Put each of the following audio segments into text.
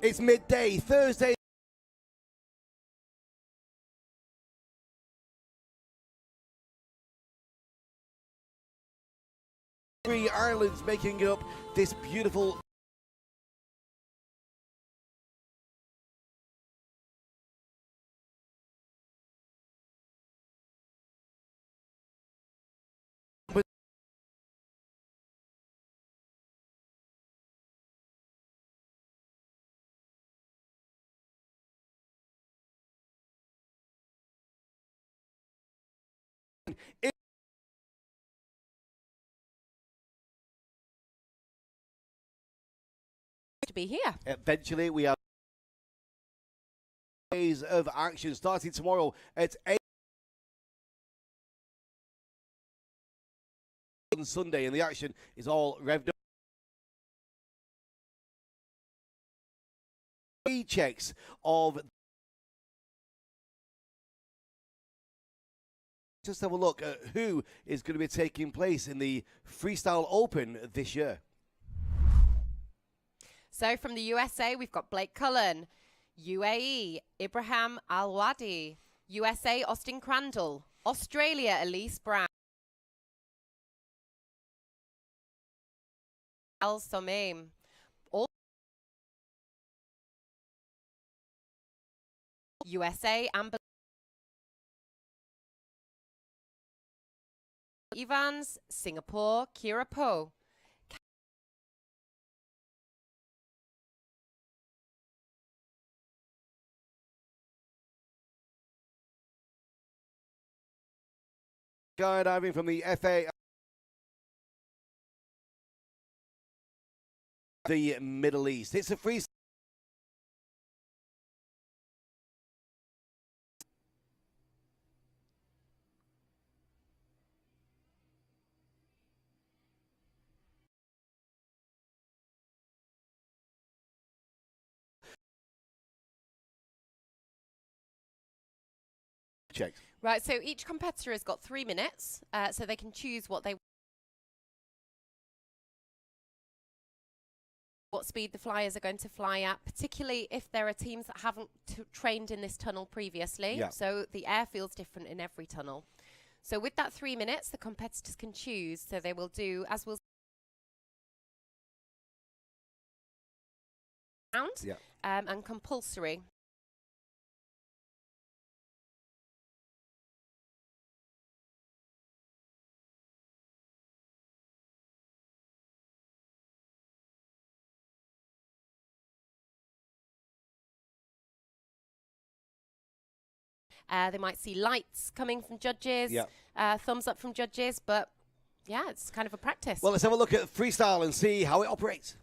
It's midday, Thursday. Three islands making up this beautiful to be here. Eventually, we have days of action starting tomorrow at 8 on Sunday, and the action is all revved up. Checks of just have a look at who is going to be taking place in the Freestyle Open this year. So from the USA, we've got Blake Cullen. UAE, Ibrahim Al-Wadi. USA, Austin Crandall. Australia, Elise Brown. Al Somaim. USA, Amber Evans, Singapore, Kira Po. Skydiving from the FA. The Middle East. It's a free check. Right, so each competitor has got 3 minutes, so they can choose what speed the flyers are going to fly at, particularly if there are teams that haven't trained in this tunnel previously. Yeah. So the airfield's different in every tunnel. So with that 3 minutes, the competitors can choose. So they will do, as we'll round, Yeah. and compulsory. They might see lights coming from judges, thumbs up from judges, but yeah, it's kind of a practice. Well, let's have a look at freestyle and see how it operates.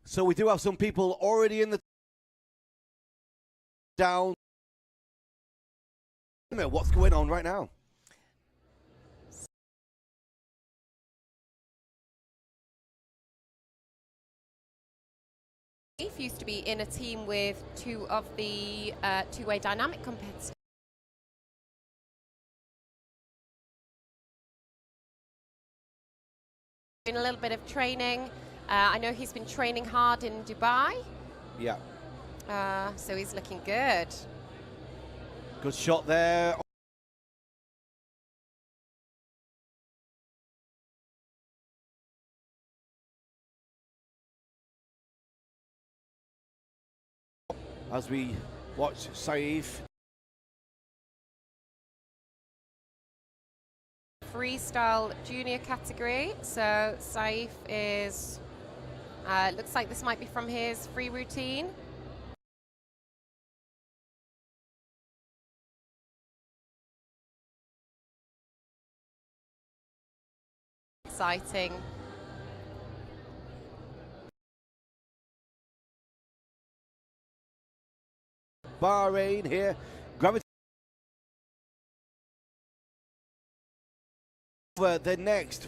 So we do have some people already in the down. What's going on right now? Steve used to be in a team with two of the two-way dynamic competitors. Doing a little bit of training. I know he's been training hard in Dubai. Yeah. So he's looking good. Good shot there. As we watch Saif. Freestyle junior category. So Saif is, looks like this might be from his free routine. Exciting. Bahrain here. Gravity over the next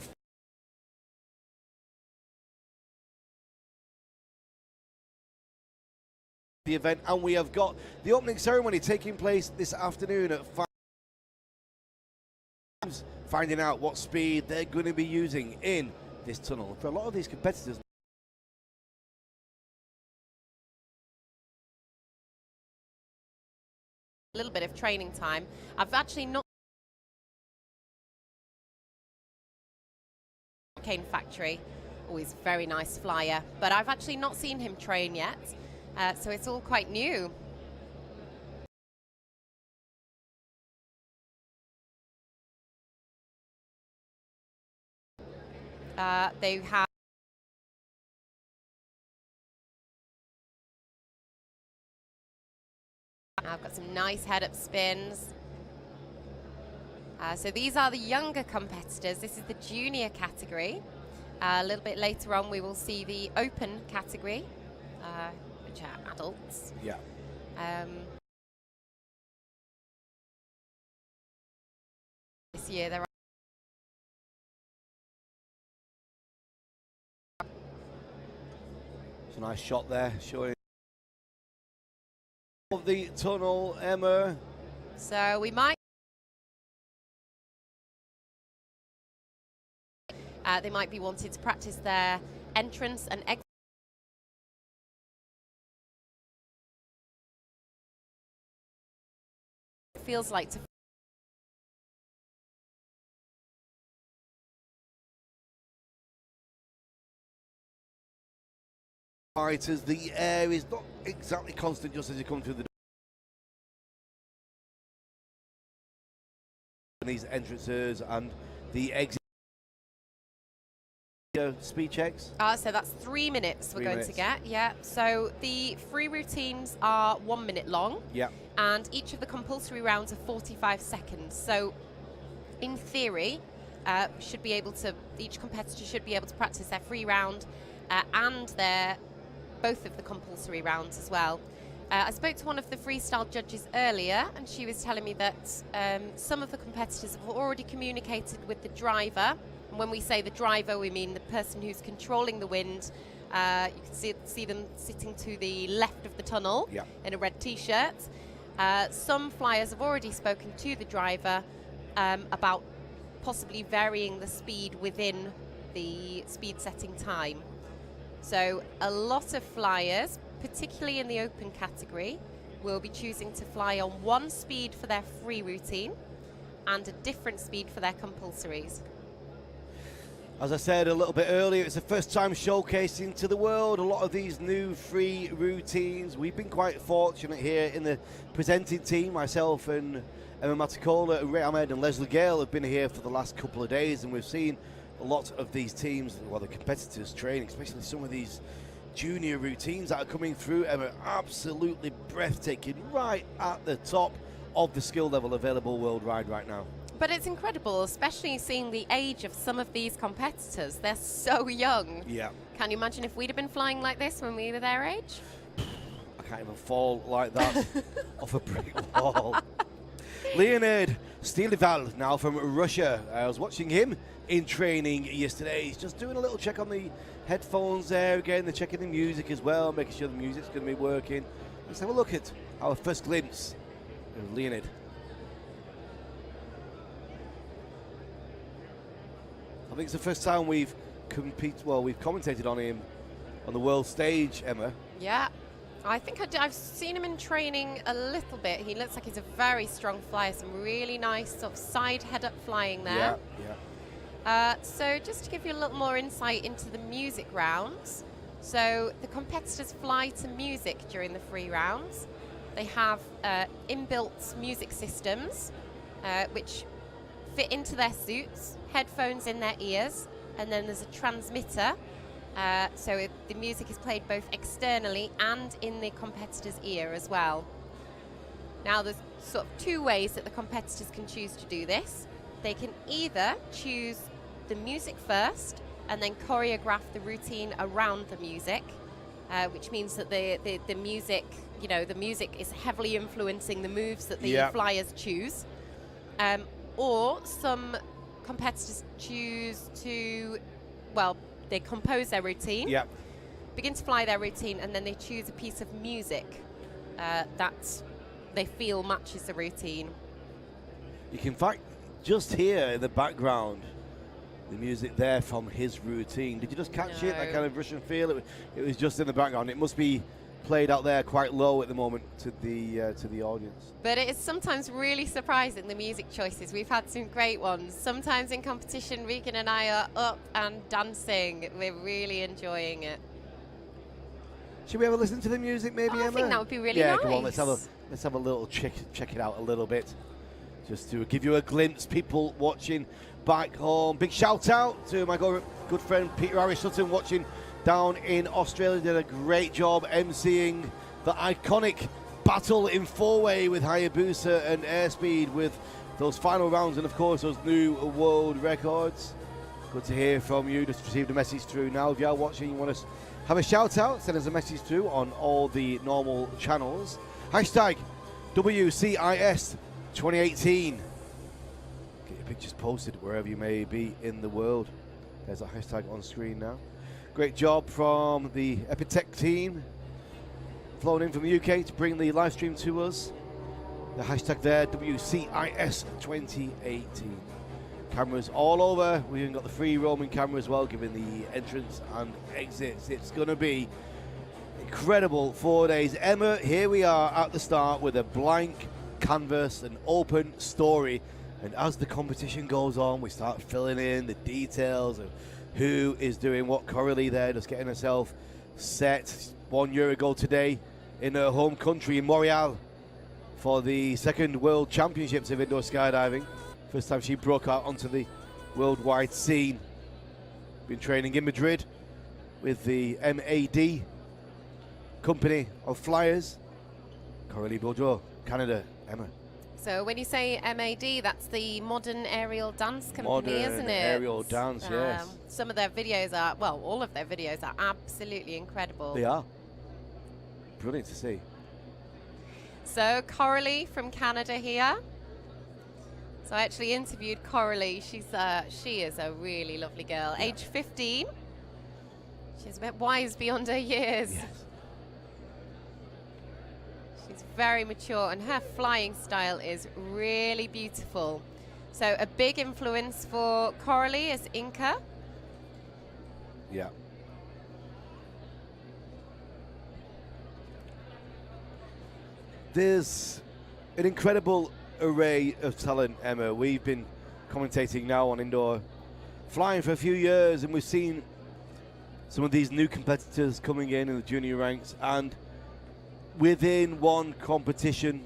the event, and we have got the opening ceremony taking place this afternoon at 5, finding out what speed they're going to be using in this tunnel. For a lot of these competitors, A little bit of training time. I've actually not Cane Factory, always very nice flyer, but I've actually not seen him train yet, so it's all quite new. They have I've got some nice head-up spins. So these are the younger competitors. This is the junior category. A little bit later on, we will see the open category, which are adults. yeah. This year there are It's a nice shot there, showing of the tunnel, Emma. So we might they might be wanting to practice their entrance and exit. It feels like to Fighters, the air is not exactly constant just as you come through the door. These entrances and the exit speed checks. so that's 3 minutes we're going to 3 get. Yeah. So the free routines are 1 minute long. Yeah. And each of the compulsory rounds are 45 seconds. So in theory, should be able to each competitor should be able to practice their free round and their both of the compulsory rounds as well. I spoke to one of the freestyle judges earlier, and she was telling me that some of the competitors have already communicated with the driver. And when we say the driver, we mean the person who's controlling the wind. You can see them sitting to the left of the tunnel in a red t-shirt. Some flyers have already spoken to the driver about possibly varying the speed within the speed setting time. So a lot of flyers, particularly in the open category, will be choosing to fly on one speed for their free routine and a different speed for their compulsories. As I said a little bit earlier, it's the first time showcasing to the world a lot of these new free routines. We've been quite fortunate here in the presenting team. Myself and Emma Matacola and Ray Ahmed and Leslie Gale have been here for the last couple of days, and we've seen a lot of these teams, well, the competitors training, especially some of these junior routines that are coming through, are absolutely breathtaking, right at the top of the skill level available worldwide right now. But it's incredible, especially seeing the age of some of these competitors. They're so young. Yeah. Can you imagine if we'd have been flying like this when we were their age? I can't even fall like that off a brick wall. Leonid Stilival, now from Russia. I was watching him in training yesterday. He's just doing a little check on the headphones there again. They're checking the music as well, making sure the music's going to be working. Let's have a look at our first glimpse of Leonid. I think it's the first time we've commentated on him on the world stage, Emma. Yeah. I think I've seen him in training a little bit. He looks like he's a very strong flyer. Some really nice sort of side head-up flying there. Yeah. So just to give you a little more insight into the music rounds. So the competitors fly to music during the free rounds. They have inbuilt music systems which fit into their suits, headphones in their ears, and then there's a transmitter. So the music is played both externally and in the competitor's ear as well. Now there's sort of two ways that the competitors can choose to do this. They can either choose the music first and then choreograph the routine around the music, which means that the music you know, the music is heavily influencing the moves that the Yeah. flyers choose. Or some competitors choose to, well, they compose their routine, Yeah. begin to fly their routine, and then they choose a piece of music that they feel matches the routine. You can, in fact, just hear in the background the music there from his routine. Did you just catch it? That kind of Russian feel? It was just in the background. It must be played out there quite low at the moment to the audience. But it is sometimes really surprising, the music choices. We've had some great ones. Sometimes in competition, Regan and I are up and dancing. We're really enjoying it. Should we have a listen to the music, maybe, Emma? I think that would be really nice. nice. Come on, let's have a little check it out a little bit, just to give you a glimpse. People watching back home, big shout out to my good friend Peter Harris Sutton, watching down in Australia. Did a great job emceeing the iconic battle in four-way with Hayabusa and Airspeed, with those final rounds and of course those new world records. Good to hear from you. Just received a message through now. If you are watching, you want to have a shout out, send us a message through on all the normal channels. Hashtag WCIS2018. Get your pictures posted wherever you may be in the world. There's a hashtag on screen now. Great job from the Epitech team, flown in from the UK to bring the live stream to us. The hashtag there, WCIS2018. Cameras all over. We've even got the free roaming camera as well, giving the entrance and exits. It's going to be incredible 4 days. Emma, here we are at the start with a blank canvas, an open story. And as the competition goes on, we start filling in the details of who is doing what. Coralie there, just getting herself set 1 year ago today in her home country in Montreal for the second World Championships of indoor skydiving. First time she broke out onto the worldwide scene. Been training in Madrid with the MAD company of flyers. Coralie Boudreau, Canada. Emma. So when you say MAD, that's the Modern Aerial Dance Company, Modern isn't it? Aerial Dance, yes. Some of their videos are, well, all of their videos are absolutely incredible. They are. Brilliant to see. So Coralie from Canada here. So I actually interviewed Coralie. She is a really lovely girl. Yeah. Age 15. She's a bit wise beyond her years. Yes. She's very mature, and her flying style is really beautiful. So a big influence for Coralie is Inca. Yeah. There's an incredible array of talent, Emma. We've been commentating now on indoor flying for a few years, and we've seen some of these new competitors coming in the junior ranks, and within one competition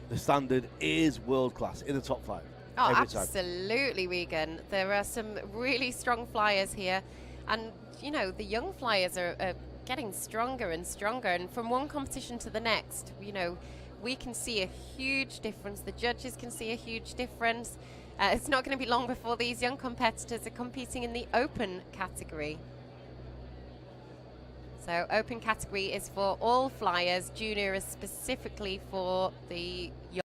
the standard is world class in the top 5. Oh, every time. Absolutely, Regan. There are some really strong flyers here, and you know, the young flyers are getting stronger and stronger, and from one competition to the next, you know, we can see a huge difference. The judges can see a huge difference. It's not going to be long before these young competitors are competing in the open category. So open category is for all flyers, junior is specifically for the young.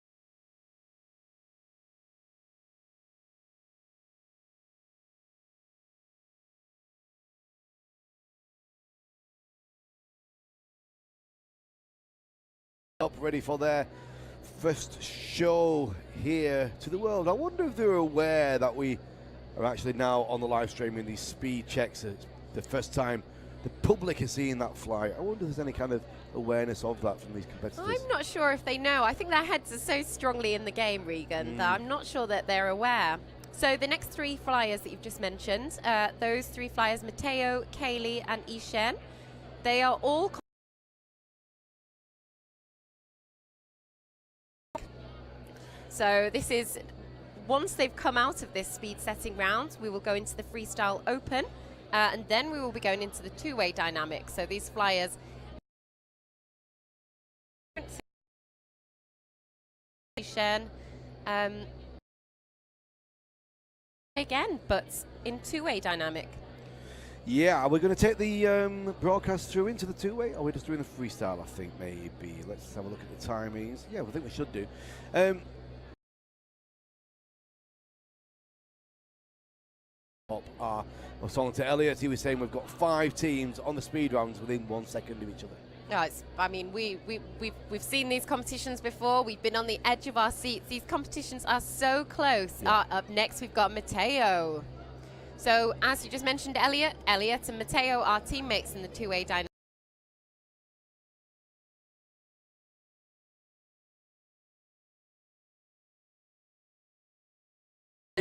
Up ready for their first show here to the world. I wonder if they're aware that we are actually now on the live stream in these speed checks. It's the first time the public is seeing that fly. I wonder if there's any kind of awareness of that from these competitors. I'm not sure if they know. I think their heads are so strongly in the game, Regan, that I'm not sure that they're aware. So the next 3 flyers that you've just mentioned, those 3 flyers, Matteo, Kaylee and Ishen, they are all so this is, once they've come out of this speed setting round, we will go into the freestyle open, and then we will be going into the 2-way dynamic. So these flyers again, but in 2-way dynamic. Yeah, are we going to take the broadcast through into the two-way, or are we just doing the freestyle, I think, maybe? Let's have a look at the timings. Yeah, I think we should do. I was talking to Elliot, he was saying we've got 5 teams on the speed rounds within 1 second of each other. No, I mean, we've seen these competitions before. We've been on the edge of our seats. These competitions are so close. Yeah. Up next, we've got Matteo. So, as you just mentioned, Elliot and Matteo are teammates in the two-way dynamic.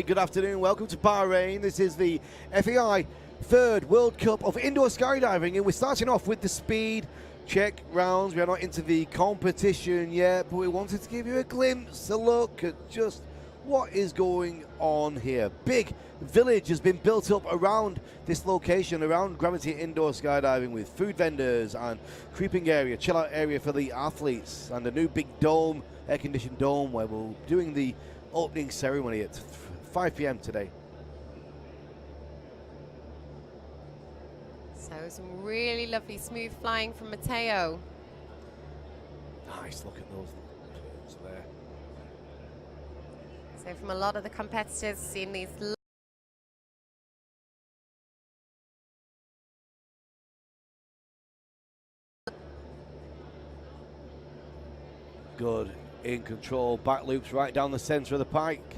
Good afternoon, welcome to Bahrain. This is the FAI Third World Cup of Indoor Skydiving, and we're starting off with the speed check rounds. We are not into the competition yet, but we wanted to give you a glimpse, a look at just what is going on here. Big village has been built up around this location, around Gravity Indoor Skydiving, with food vendors and creeping area, chill out area for the athletes, and a new big dome, air-conditioned dome, where we're doing the opening ceremony at 5 p.m. today. So some really lovely smooth flying from Matteo. Nice, look at those curves there. So from a lot of the competitors, seeing these Good, in control, back loops right down the centre of the pike.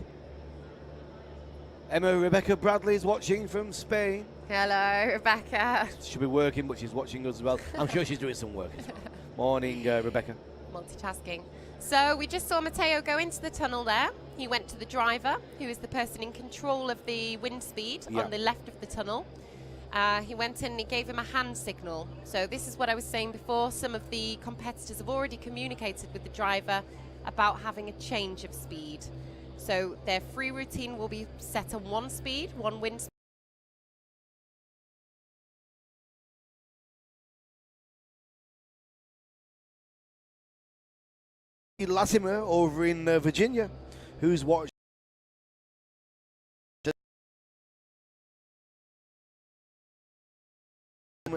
Rebecca Bradley is watching from Spain. Hello, Rebecca. Should be working, but she's watching us as well. I'm sure she's doing some work as well. Morning, Rebecca. Multitasking. So we just saw Matteo go into the tunnel there. He went to the driver, who is the person in control of the wind speed on the left of the tunnel. He went in and he gave him a hand signal. So this is what I was saying before. Some of the competitors have already communicated with the driver about having a change of speed. So their free routine will be set on one speed, one wind speed. Latimer over in Virginia, who's watched.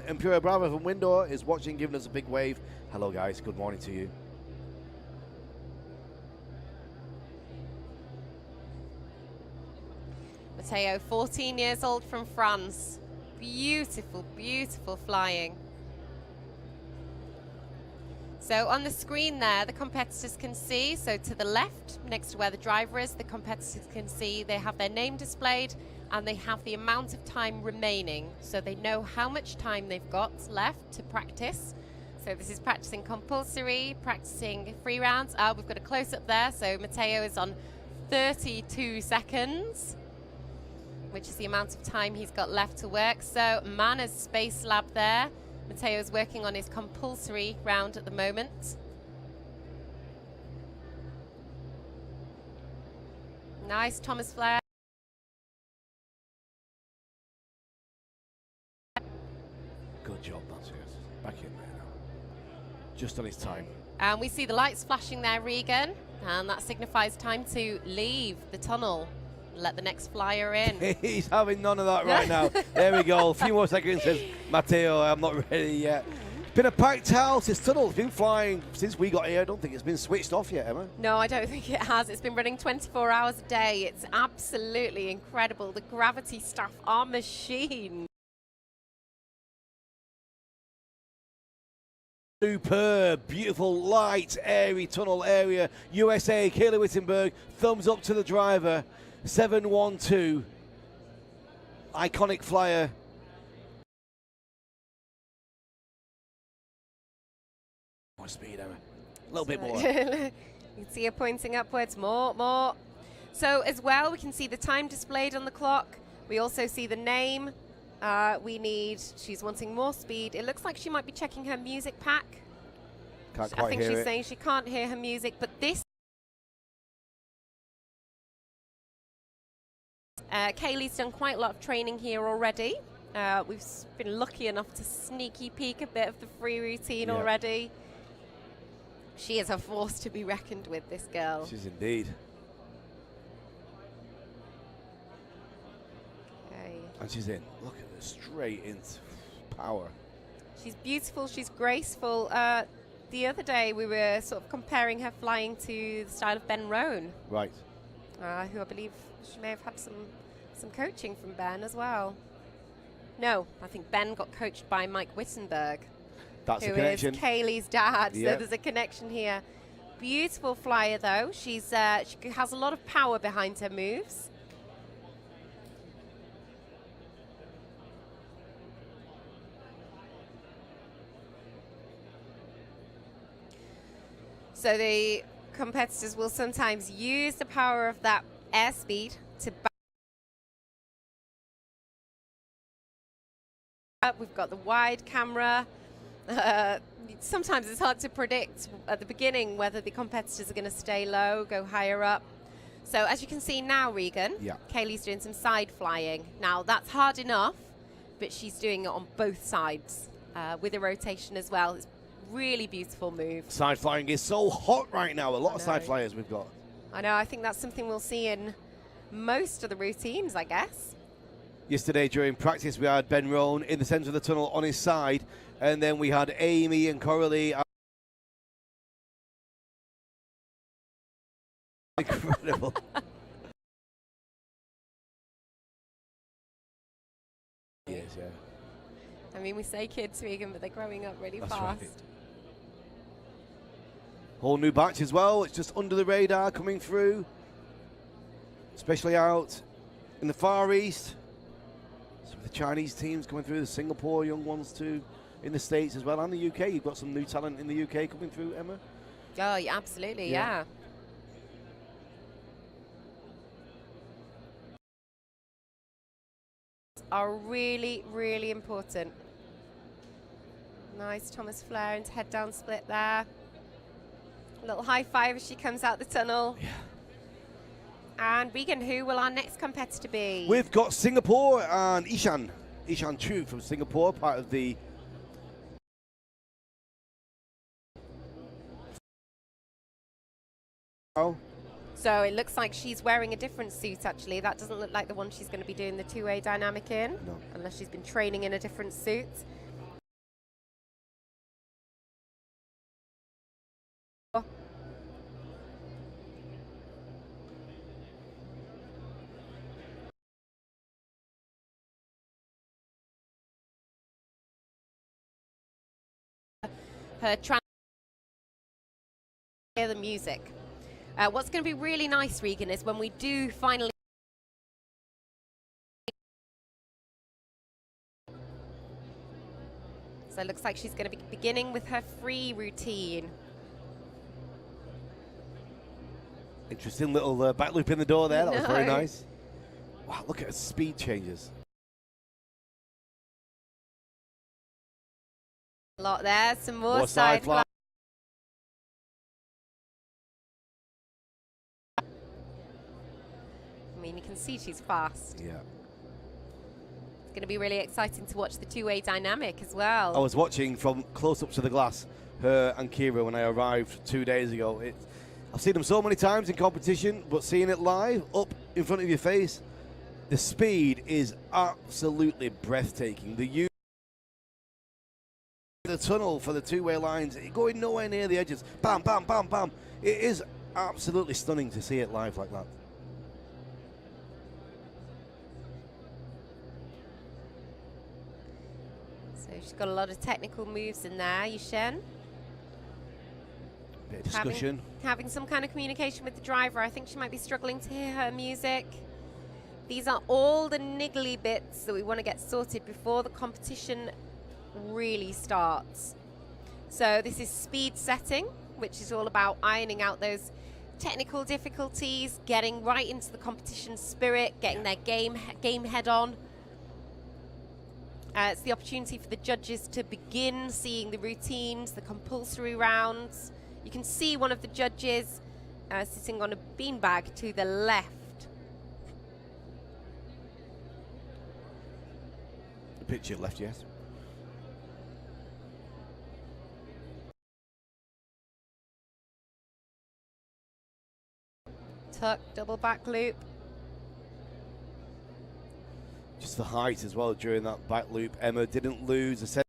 Imperial Bravo from Window is watching, giving us a big wave. Hello guys, good morning to you. Matteo, 14 years old from France. Beautiful, beautiful flying. So on the screen there, the competitors can see, so to the left, next to where the driver is, the competitors can see they have their name displayed and they have the amount of time remaining. So they know how much time they've got left to practice. So this is practicing compulsory, practicing free rounds. We've got a close-up there, so Matteo is on 32 seconds, which is the amount of time he's got left to work. So Mana's Space Lab there. Matteo's working on his compulsory round at the moment. Nice Thomas flare. Good job, Matteo. Back in there now. Just on his time. And we see the lights flashing there, Regan, and that signifies time to leave the tunnel. Let the next flyer in. He's having none of that right now. There we go. A few more seconds, says Matteo. I'm not ready yet. It's been a packed house. This tunnel's been flying since we got here. I don't think it's been switched off yet, Emma. No, I don't think it has. It's been running 24 hours a day. It's absolutely incredible. The Gravity staff are machines. Superb, beautiful, light, airy tunnel area. USA, Kayla Wittenberg, thumbs up to the driver. 712, iconic flyer. More speed, Emma. A little bit more. You can see her pointing upwards. More. So as well, we can see the time displayed on the clock. We also see the name. She's wanting more speed. It looks like she might be checking her music pack. Can't quite I think hear she's it. saying she can't hear her music, but this Kaylee's done quite a lot of training here already. We've been lucky enough to sneaky peek a bit of the free routine already. She is a force to be reckoned with, this girl. She's indeed. Okay. And she's in. Look at her, straight into power. She's beautiful, she's graceful. The other day we were sort of comparing her flying to the style of Ben Roan. Right. Who I believe she may have had some coaching from Ben as well. No, I think Ben got coached by Mike Wittenberg. That's who a connection. is Kaylee's dad, Yep. so there's a connection here. Beautiful flyer though. She has a lot of power behind her moves. So the competitors will sometimes use the power of that airspeed to we've got the wide camera. Sometimes it's hard to predict at the beginning whether the competitors are going to stay low, go higher up. So as you can see now, Regan, Yeah. Kaylee's doing some side flying. Now that's hard enough, but she's doing it on both sides with a rotation as well. It's really beautiful move. Side flying is so hot right now. A lot of side know. flyers we've got. I know, I think that's something we'll see in most of the routines, I guess. Yesterday during practice we had Ben Roan in the centre of the tunnel on his side, and then we had Amy and Coralie. Incredible. Yes, yeah. I mean, we say kids, Regan, but they're growing up really That's fast. right. Whole new batch as well. It's just under the radar coming through, especially out in the Far East. So the Chinese teams coming through, the Singapore young ones too, in the States as well, and the UK. You've got some new talent in the UK coming through, Emma. Oh, yeah, absolutely, Yeah. yeah. Are really, really important. Nice Thomas Flair into head down split there. A little high five as she comes out the tunnel. Yeah. And Regan, who will our next competitor be? We've got Singapore and Ishan Chu from Singapore, part of the So it looks like she's wearing a different suit actually. That doesn't look like the one she's going to be doing the two-way dynamic in. No. Unless she's been training in a different suit. Her hear the music. What's going to be really nice, Regan, is when we do finally so it looks like she's going to be beginning with her free routine. interesting little back loop in the door there. That was very No. nice. Wow, look at her speed changes. A lot there, some more More side fly. I mean, you can see she's fast. Yeah. It's going to be really exciting to watch the two-way dynamic as well. I was watching from close up to the glass, her and Kira, when I arrived 2 days ago. I've seen them so many times in competition, but seeing it live, up in front of your face, the speed is absolutely breathtaking. The tunnel for the two-way lines, going nowhere near the edges. Bam, bam, bam, bam. It is absolutely stunning to see it live like that. So she's got a lot of technical moves in there, Yushen. Bit of discussion. Having some kind of communication with the driver. I think she might be struggling to hear her music. These are all the niggly bits that we want to get sorted before the competition really starts. So this is speed setting, which is all about ironing out those technical difficulties, getting right into the competition spirit, getting their game head on. It's the opportunity for the judges to begin seeing the routines, the compulsory rounds. You can see one of the judges sitting on a beanbag to the left. The picture left, yes. Tuck, double back loop. Just the height as well during that back loop. Emma didn't lose a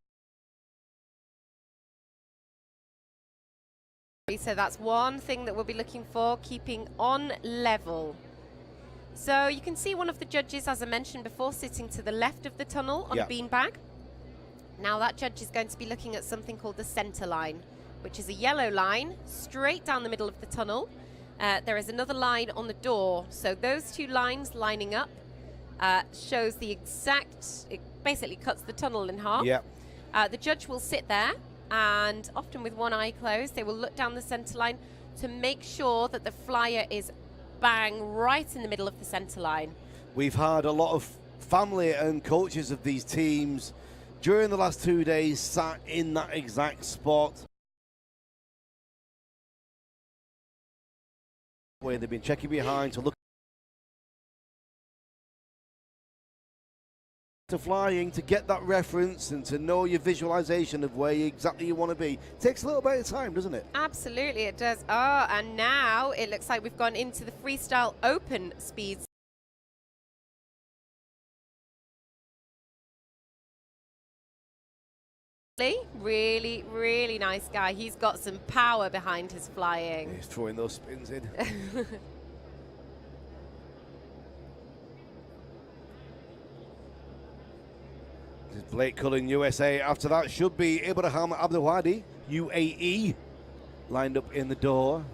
So that's one thing that we'll be looking for, keeping on level. So you can see one of the judges, as I mentioned before, sitting to the left of the tunnel on a beanbag. Now that judge is going to be looking at something called the center line, which is a yellow line straight down the middle of the tunnel. There is another line on the door. So those two lines lining up shows the exact, it basically cuts the tunnel in half. The judge will sit there, and often with one eye closed, they will look down the center line to make sure that the flyer is bang right in the middle of the center line. We've had a lot of family and coaches of these teams during the last 2 days sat in that exact spot where they've been checking behind to look to flying, to get that reference and to know your visualization of where exactly you want to be. Takes a little bit of time, doesn't it? Absolutely, it does. Oh, and now it looks like we've gone into the freestyle open speeds. Really, really nice guy. He's got some power behind his flying. He's throwing those spins in. Blake Cullen, USA. After that should be Ibrahim Abdelwadi, UAE, lined up in the door.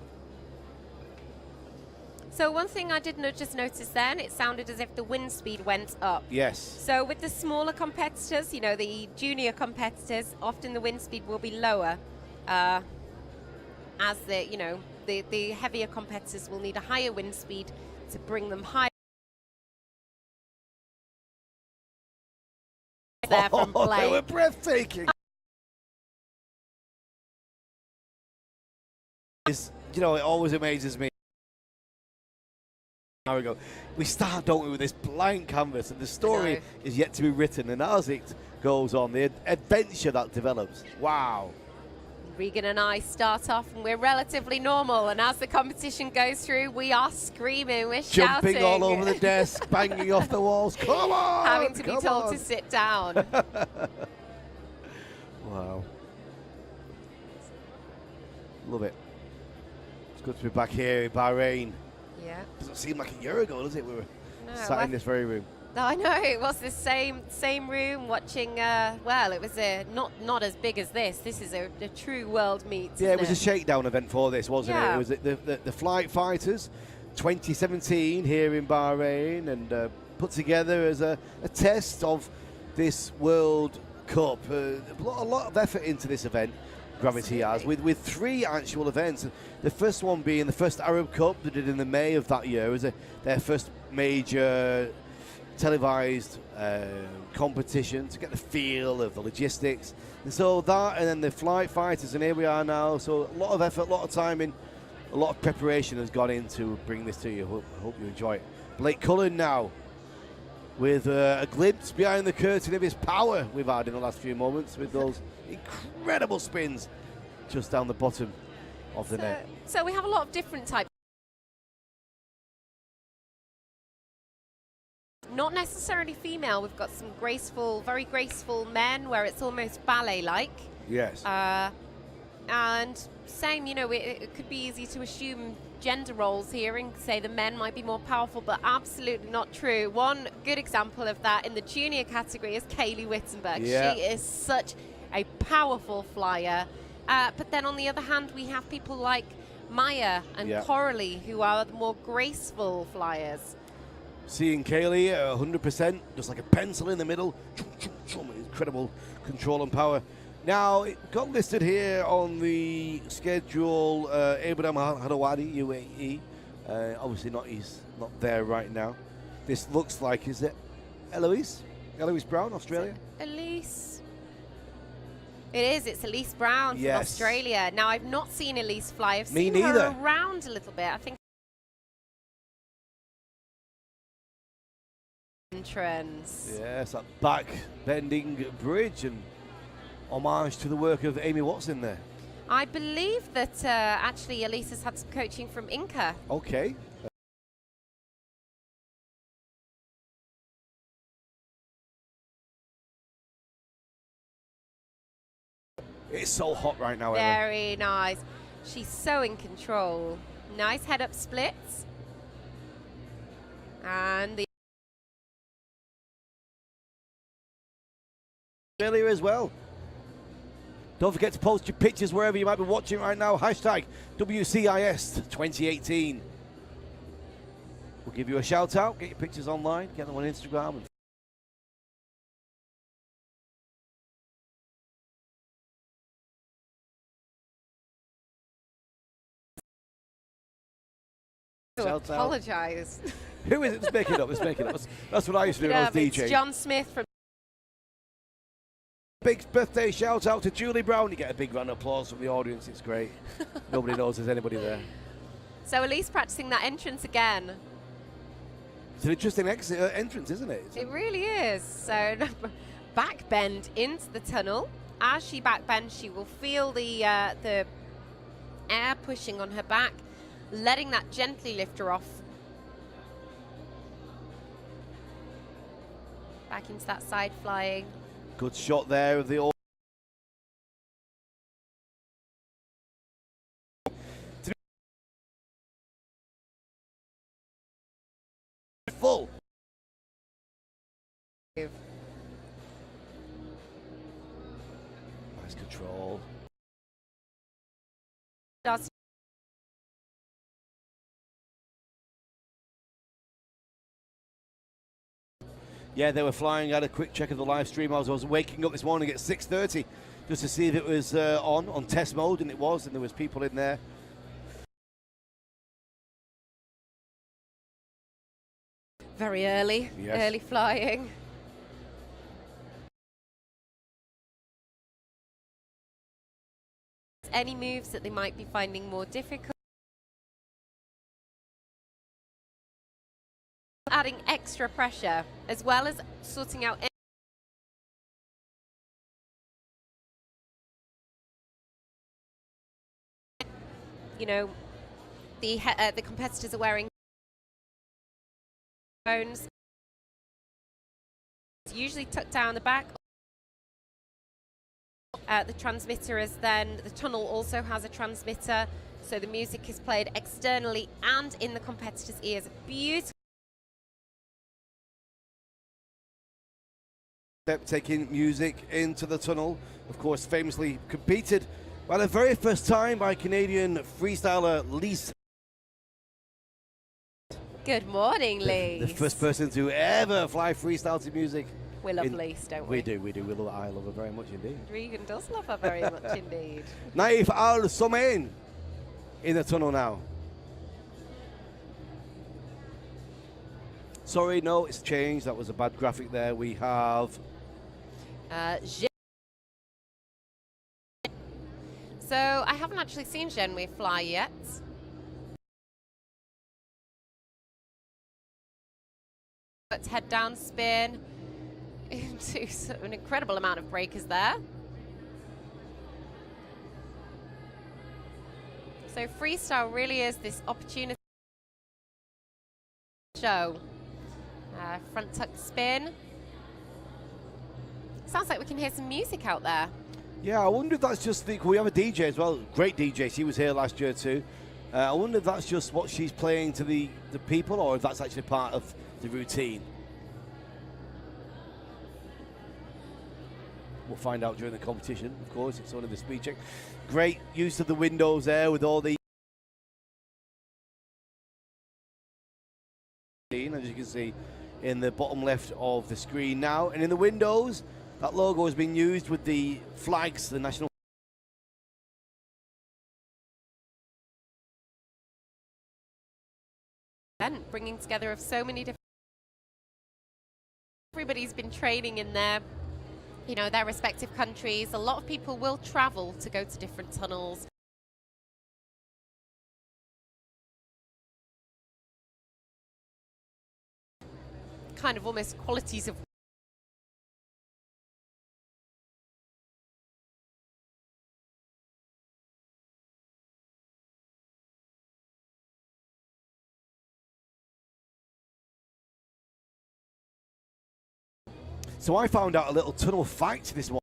So one thing I did just notice then, it sounded as if the wind speed went up. Yes. So with the smaller competitors, you know, the junior competitors, often the wind speed will be lower, as the, you know, the heavier competitors will need a higher wind speed to bring them higher. There from Blake. They were breathtaking. You know, it always amazes me. There we go. We start, don't we, with this blank canvas, and the story is yet to be written. And as it goes on, the adventure that develops. Wow. Regan and I start off, and we're relatively normal. And as the competition goes through, we are screaming, we're jumping shouting. all over the desk, banging off the walls. Come on! Having to be told to sit down. Wow. Love it. It's good to be back here in Bahrain. Yeah. Doesn't seem like a year ago, does it? We were sat in this very room. I know, it was the same room watching, well, it was not as big as this. This is a true world meet. Yeah, it was a shakedown event for this, wasn't it? It was the Flight Fighters 2017 here in Bahrain, and put together as a test of this World Cup. A lot of effort into this event. Gravity has, with 3 actual events. The first one being the first Arab Cup they did in the May of that year. It was their first major televised competition to get the feel of the logistics. And so that, and then the Flight Fighters, and here we are now. So a lot of effort, a lot of timing, a lot of preparation has gone in to bring this to you. I hope you enjoy it. Blake Cullen now with a glimpse behind the curtain of his power we've had in the last few moments with those incredible spins just down the bottom of the net. So we have a lot of different types. Not necessarily female. We've got some graceful, very graceful men where it's almost ballet-like. Yes. And same, you know, it could be easy to assume gender roles here and say the men might be more powerful, but absolutely not true. One good example of that in the junior category is Kaylee Wittenberg. Yeah. She is such a powerful flyer. But then on the other hand, we have people like Maya and Coralie, who are the more graceful flyers. Seeing Kaylee 100%, just like a pencil in the middle. Incredible control and power. Now, it got listed here on the schedule, Ibrahim Abdelwadi, UAE. Obviously he's not there right now. This looks like, is it Eloise? Eloise Brown, Australia? Elise. It is, it's Elise Brown from Australia. Now, I've not seen Elise fly. I've seen her around a little bit. I think entrance. Yes, that back bending bridge, and homage to the work of Amy Watson there. I believe that actually Elise has had some coaching from Inca. Okay. It's so hot right now, Emma. Very nice. She's so in control. Nice head-up splits. And the Earlier as well. Don't forget to post your pictures wherever you might be watching right now. Hashtag WCIS2018. We'll give you a shout out. Get your pictures online. Get them on Instagram. apologise. Who is it? Let's make it up. Let's make it up. That's what I used to do when I was DJing. It's John Smith from. Big birthday shout out to Julie Brown. You get a big round of applause from the audience. It's great. Nobody knows there's anybody there. So Elise practicing that entrance again. It's an interesting entrance, isn't it? It really is. So back bend into the tunnel. As she back bends, she will feel the air pushing on her back, letting that gently lift her off. Back into that side flying. Good shot there of the full. Nice control. Does Yeah, they were flying. I had a quick check of the live stream. I was waking up this morning at 6:30 just to see if it was on test mode, and it was, and there was people in there. very early, Yes. early flying. Any moves that they might be finding more difficult. Adding extra pressure, as well as sorting out the competitors are wearing phones. It's usually tucked down the back. The transmitter is then, the tunnel also has a transmitter, so the music is played externally and in the competitors' ears. Beautiful. Taking music into the tunnel, of course, famously competed by the very first time by Canadian freestyler Lise. Good morning, Lise. The first person to ever fly freestyle to music. We love Lise, don't we? We do. We love, I love her very much indeed. Regan does love her very much indeed. Naif Al Somain in the tunnel now. Sorry, no, it's changed. That was a bad graphic there. We have. So I haven't actually seen Genway fly yet. But head down spin into an incredible amount of breakers there. So freestyle really is this opportunity to show. Front tuck spin. Sounds like we can hear some music out there. Yeah, I wonder if that's just we have a DJ as well, great DJ. She was here last year too. I wonder if that's just what she's playing to the people, or if that's actually part of the routine. We'll find out during the competition, of course. It's only the speed check. Great use of the windows there with all the. As you can see in the bottom left of the screen now, and in the windows, that logo has been used with the flags, the national. And bringing together of so many different. Everybody's been training in their respective countries. A lot of people will travel to go to different tunnels. Kind of almost qualities of. So I found out a little tunnel fact this morning.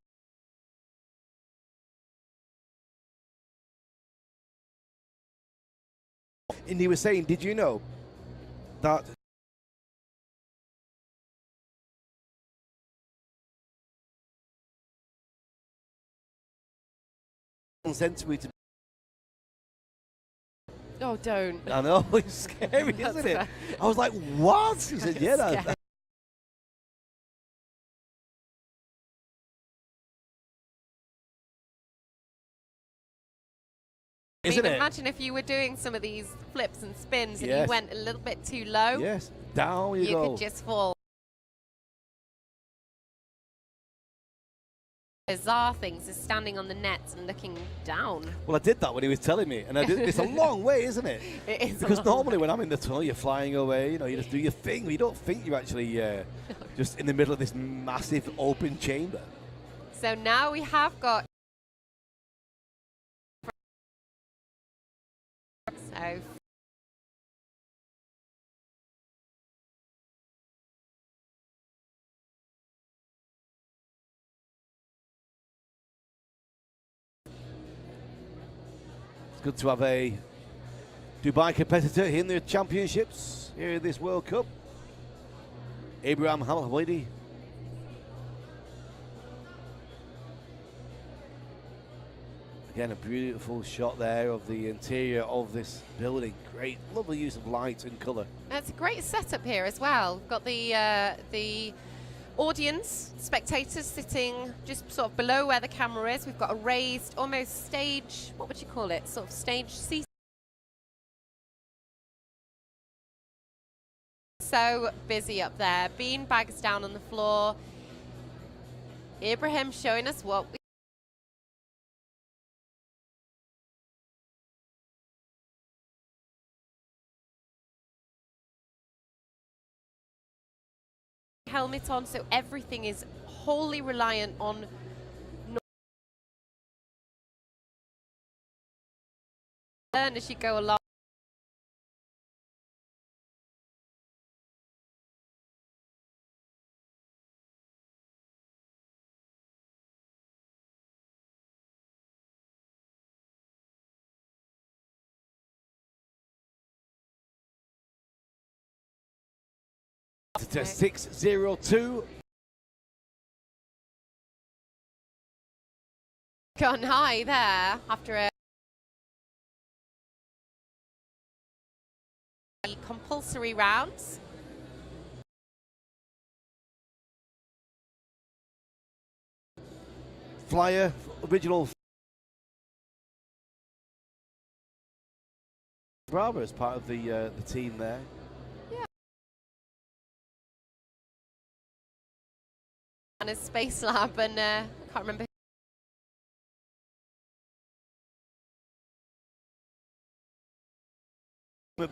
And he was saying, did you know that centimetre? Oh, don't. I know, it's scary, isn't it? I was like, what? He said, yeah, that. Isn't it? Imagine if you were doing some of these flips and spins and Yes. you went a little bit too low. Yes, down you go. Could just fall. Bizarre things is standing on the nets and looking down. Well, I did that when he was telling me, and I did, it's a long way, isn't it? It is. Because normally when I'm in the tunnel, you're flying away, you know, you just do your thing. You don't think you're actually just in the middle of this massive open chamber. So now we have got. So. It's good to have a Dubai competitor in the championships here in this World Cup. Abraham Hamawidi. Again, a beautiful shot there of the interior of this building. Great, lovely use of light and colour. It's a great setup here as well. We've got the audience, spectators sitting just sort of below where the camera is. We've got a raised, almost stage, what would you call it? Sort of stage seat. So busy up there. Bean bags down on the floor. Ibrahim showing us what we helmet on, so everything is wholly reliant on learn as you go along. To 602. Gone high there after a compulsory rounds. Flyer, original Bravo as part of the team there. And a space lab, and I can't remember.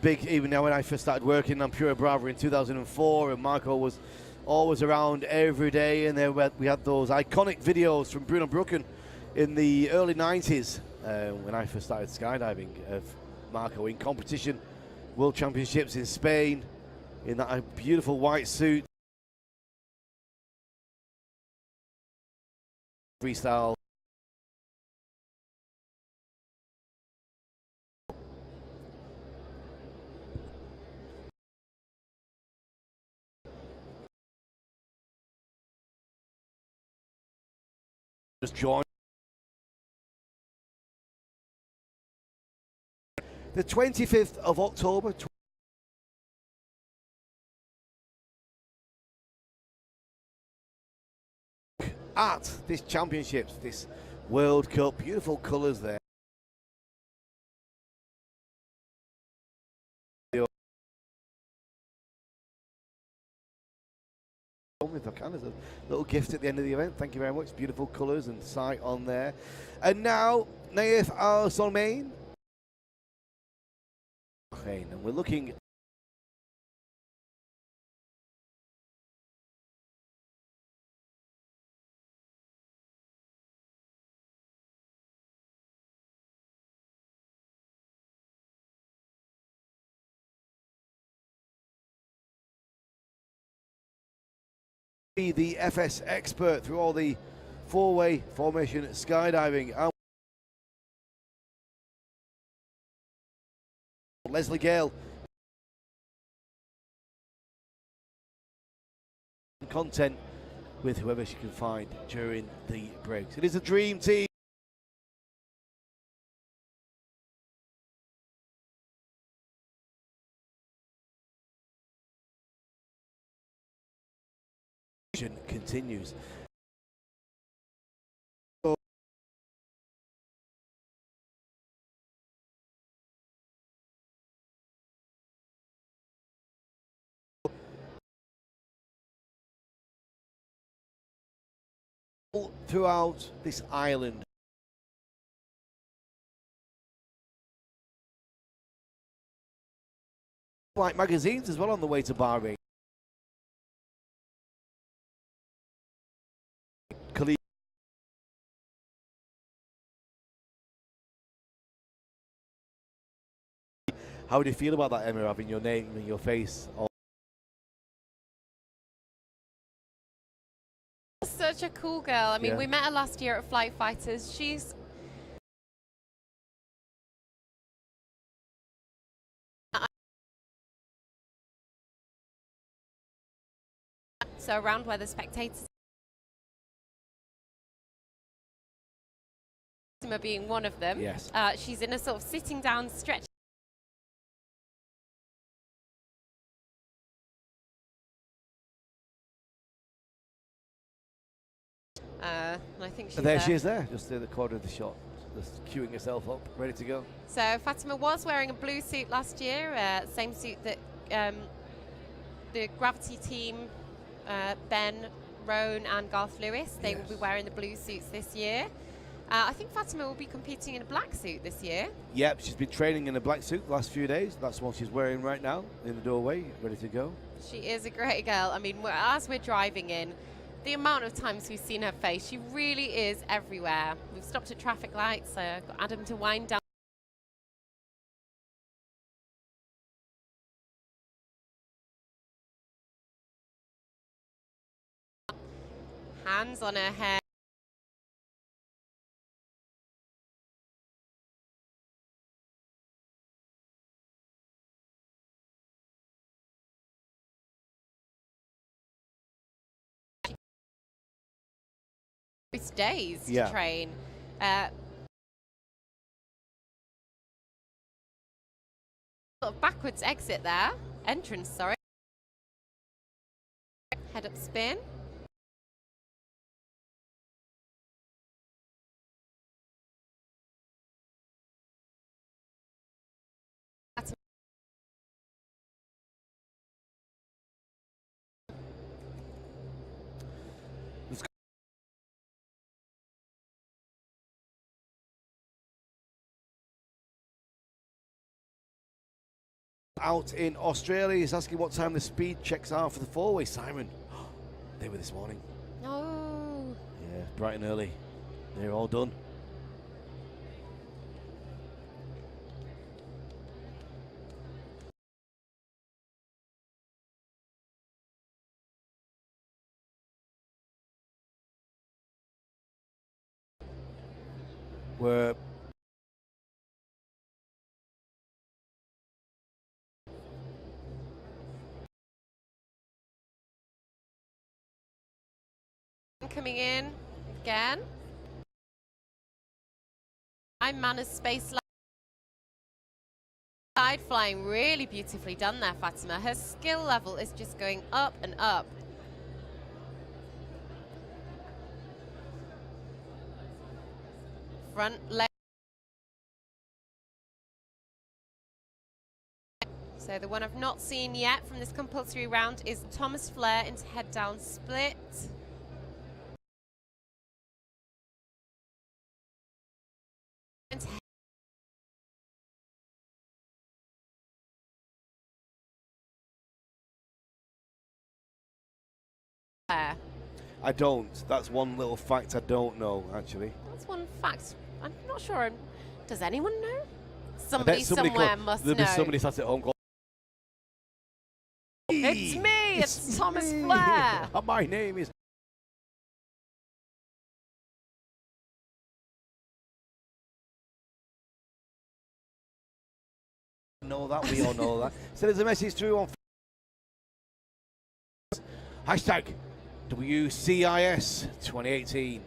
Big, even now when I first started working on Pure Bravo in 2004, and Marco was always around every day, and then we had those iconic videos from Bruno Brucken in the early 90s when I first started skydiving of Marco in competition, World Championships in Spain, in that beautiful white suit. Freestyle. Just join. The 25th of October. At this championships, this World Cup, beautiful colours there. If I can, as a little gift at the end of the event. Thank you very much. Beautiful colours and sight on there. And now, Naif Al Solmain. Bahrain, and we're looking. The FS expert through all the four-way formation skydiving. Leslie Gale. Content with whoever she can find during the breaks. It is a dream team. Continues. Throughout this island. Like magazines as well on the way to Bahrain. How do you feel about that, Emma, having your name and your face? Such a cool girl. I mean, Yeah. we met her last year at Flight Fighters. She's so around where the spectators being one of them. Yes. She's in a sort of sitting down stretch. I think she's There she is there, just in the corner of the shot, just queuing herself up, ready to go. So Fatima was wearing a blue suit last year, same suit that the Gravity team, Ben, Roan and Garth Lewis, they will be wearing the blue suits this year. I think Fatima will be competing in a black suit this year. Yep, she's been training in a black suit the last few days. That's what she's wearing right now in the doorway, ready to go. She is a great girl. I mean, as we're driving in, the amount of times we've seen her face, she really is everywhere. We've stopped at traffic lights, got Adam to wind down. Hands on her hair. Days to train. Sort of backwards exit there. Entrance, sorry. Head up spin. Out in Australia, he's asking what time the speed checks are for the four-way, Simon. They were this morning. Oh. Yeah, bright and early. They're all done. We're coming in again. I'm Manners Space Side flying, really beautifully done there, Fatima. Her skill level is just going up and up. Front leg. So the one I've not seen yet from this compulsory round is Thomas Flair into head down split. I don't. That's one little fact I don't know, actually. That's one fact. I'm not sure. Does anyone know? Somebody somewhere must know. There'll be somebody sat at home going, it's me! It's Thomas Flair! My name is... Know that, we all know that. So there's a message through on hashtag WCIS2018.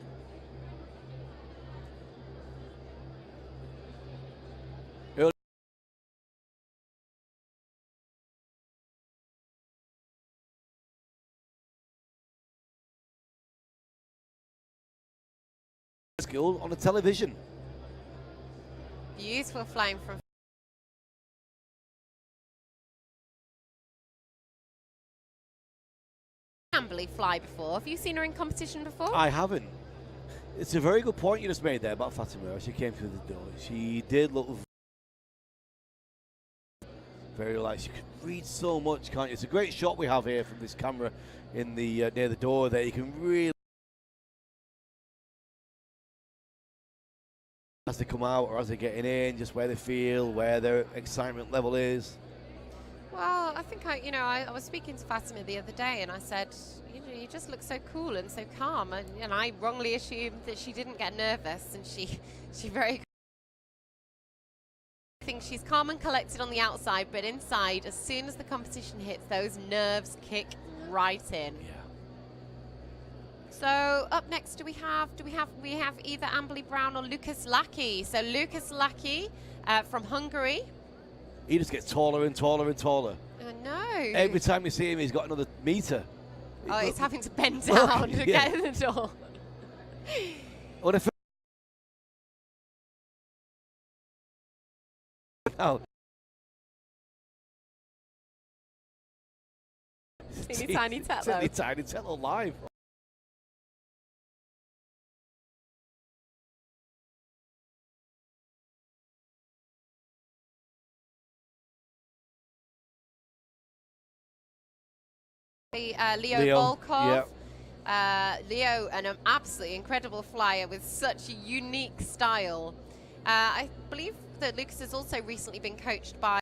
School on the television. Beautiful flying from. Amberley fly before. Have you seen her in competition before? I haven't. It's a very good point you just made there about Fatima. She came through the door. She did look very light. She could read so much, can't you? It's a great shot we have here from this camera in the near the door there. You can really, as they come out or as they're getting in, just where they feel, where their excitement level is. Well, I think I was speaking to Fatima the other day, and I said, you just look so cool and so calm, and I wrongly assumed that she didn't get nervous, and she very. I think she's calm and collected on the outside, but inside, as soon as the competition hits, those nerves kick right in. Yeah. So up next, we have either Amberley Brown or Lucas Lackey. So Lucas Lackey from Hungary. He just gets taller and taller and taller. I know. Every time you see him, he's got another meter. Oh, he's having to bend down to yeah. get in the door. What if? Oh. Teeny tiny Tetlow. Teeny tiny Tetlow live. Leo Volkov. Yeah. Leo, an absolutely incredible flyer with such a unique style. I believe that Lucas has also recently been coached by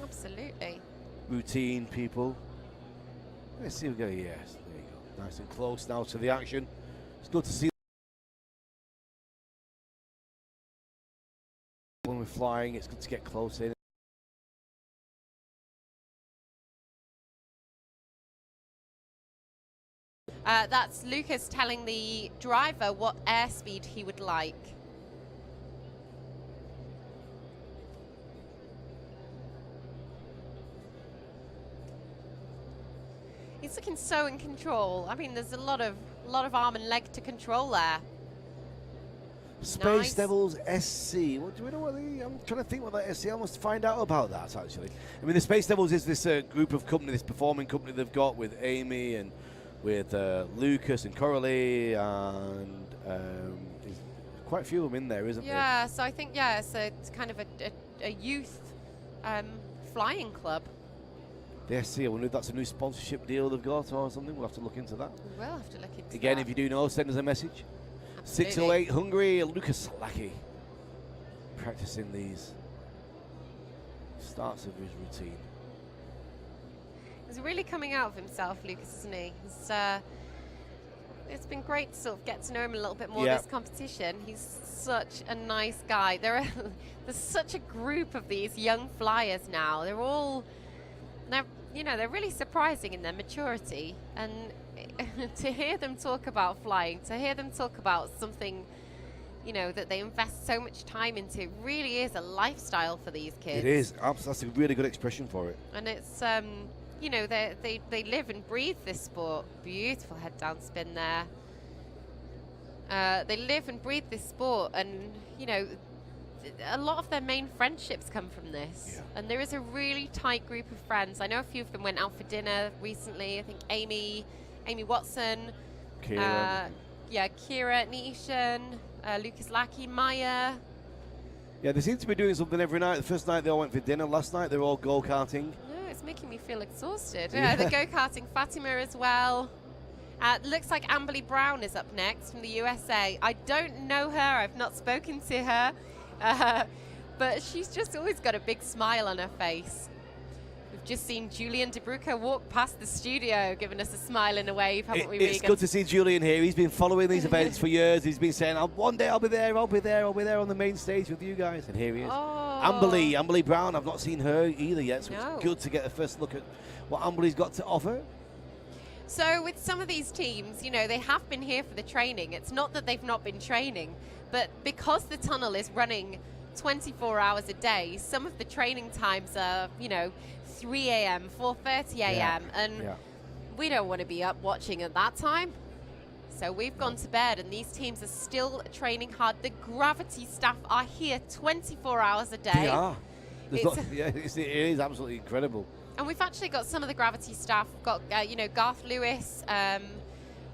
absolutely Routine people. Let's see if we go. Yes, there you go. Nice and close now to the action. It's good to see. When we're flying, it's good to get close in. That's Lucas telling the driver what airspeed he would like. He's looking so in control. I mean, there's a lot of arm and leg to control there. Space Nice. Devils SC. What do we know? What I'm trying to think what that SC. I must find out about that actually. I mean, the Space Devils is this group of company, this performing company they've got with Amy and with Lucas and Coralie, and there's quite a few of them in there, isn't there? Yeah. So I think so it's kind of a youth flying club. The SC. I wonder if that's a new sponsorship deal they've got or something. We'll have to look into that. We will have to look into Again, that. if you do know, send us a message. Absolutely. 608 Hungary, Lucas Lackey practicing these starts of his routine. He's really coming out of himself, Lucas, isn't he? It's been great to sort of get to know him a little bit more this competition. He's such a nice guy. There's such a group of these young flyers now. They're really surprising in their maturity, and to hear them talk about flying, to hear them talk about something, that they invest so much time into, really is a lifestyle for these kids. It is. That's a really good expression for it. And it's, they live and breathe this sport. Beautiful head down spin there. They live and breathe this sport, and, a lot of their main friendships come from this. Yeah. And there is a really tight group of friends. I know a few of them went out for dinner recently. I think Amy Watson, Kira. Kira Nishan, Lucas Lackey, Maya. Yeah, they seem to be doing something every night. The first night they all went for dinner. Last night they were all go-karting. No, it's making me feel exhausted. Yeah, the go-karting. Fatima as well. Looks like Amberley Brown is up next from the USA. I don't know her. I've not spoken to her. But she's just always got a big smile on her face. We've just seen Julian De Brucker walk past the studio, giving us a smile and a wave, haven't we, It's Regan? good to see Julian here. He's been following these events for years. He's been saying, one day I'll be there, I'll be there, I'll be there on the main stage with you guys. And here he is. Oh. Amber Lee Brown, I've not seen her either yet, so it's good to get a first look at what Amber Lee's got to offer. So with some of these teams, you know, they have been here for the training. It's not that they've not been training, but because the tunnel is running 24 hours a day, some of the training times are, you know, 3 a.m., 4:30 a.m., and we don't want to be up watching at that time. So we've gone to bed, and these teams are still training hard. The gravity staff are here 24 hours a day. They are. It is absolutely incredible. And we've actually got some of the gravity staff. We've got, you know, Garth Lewis,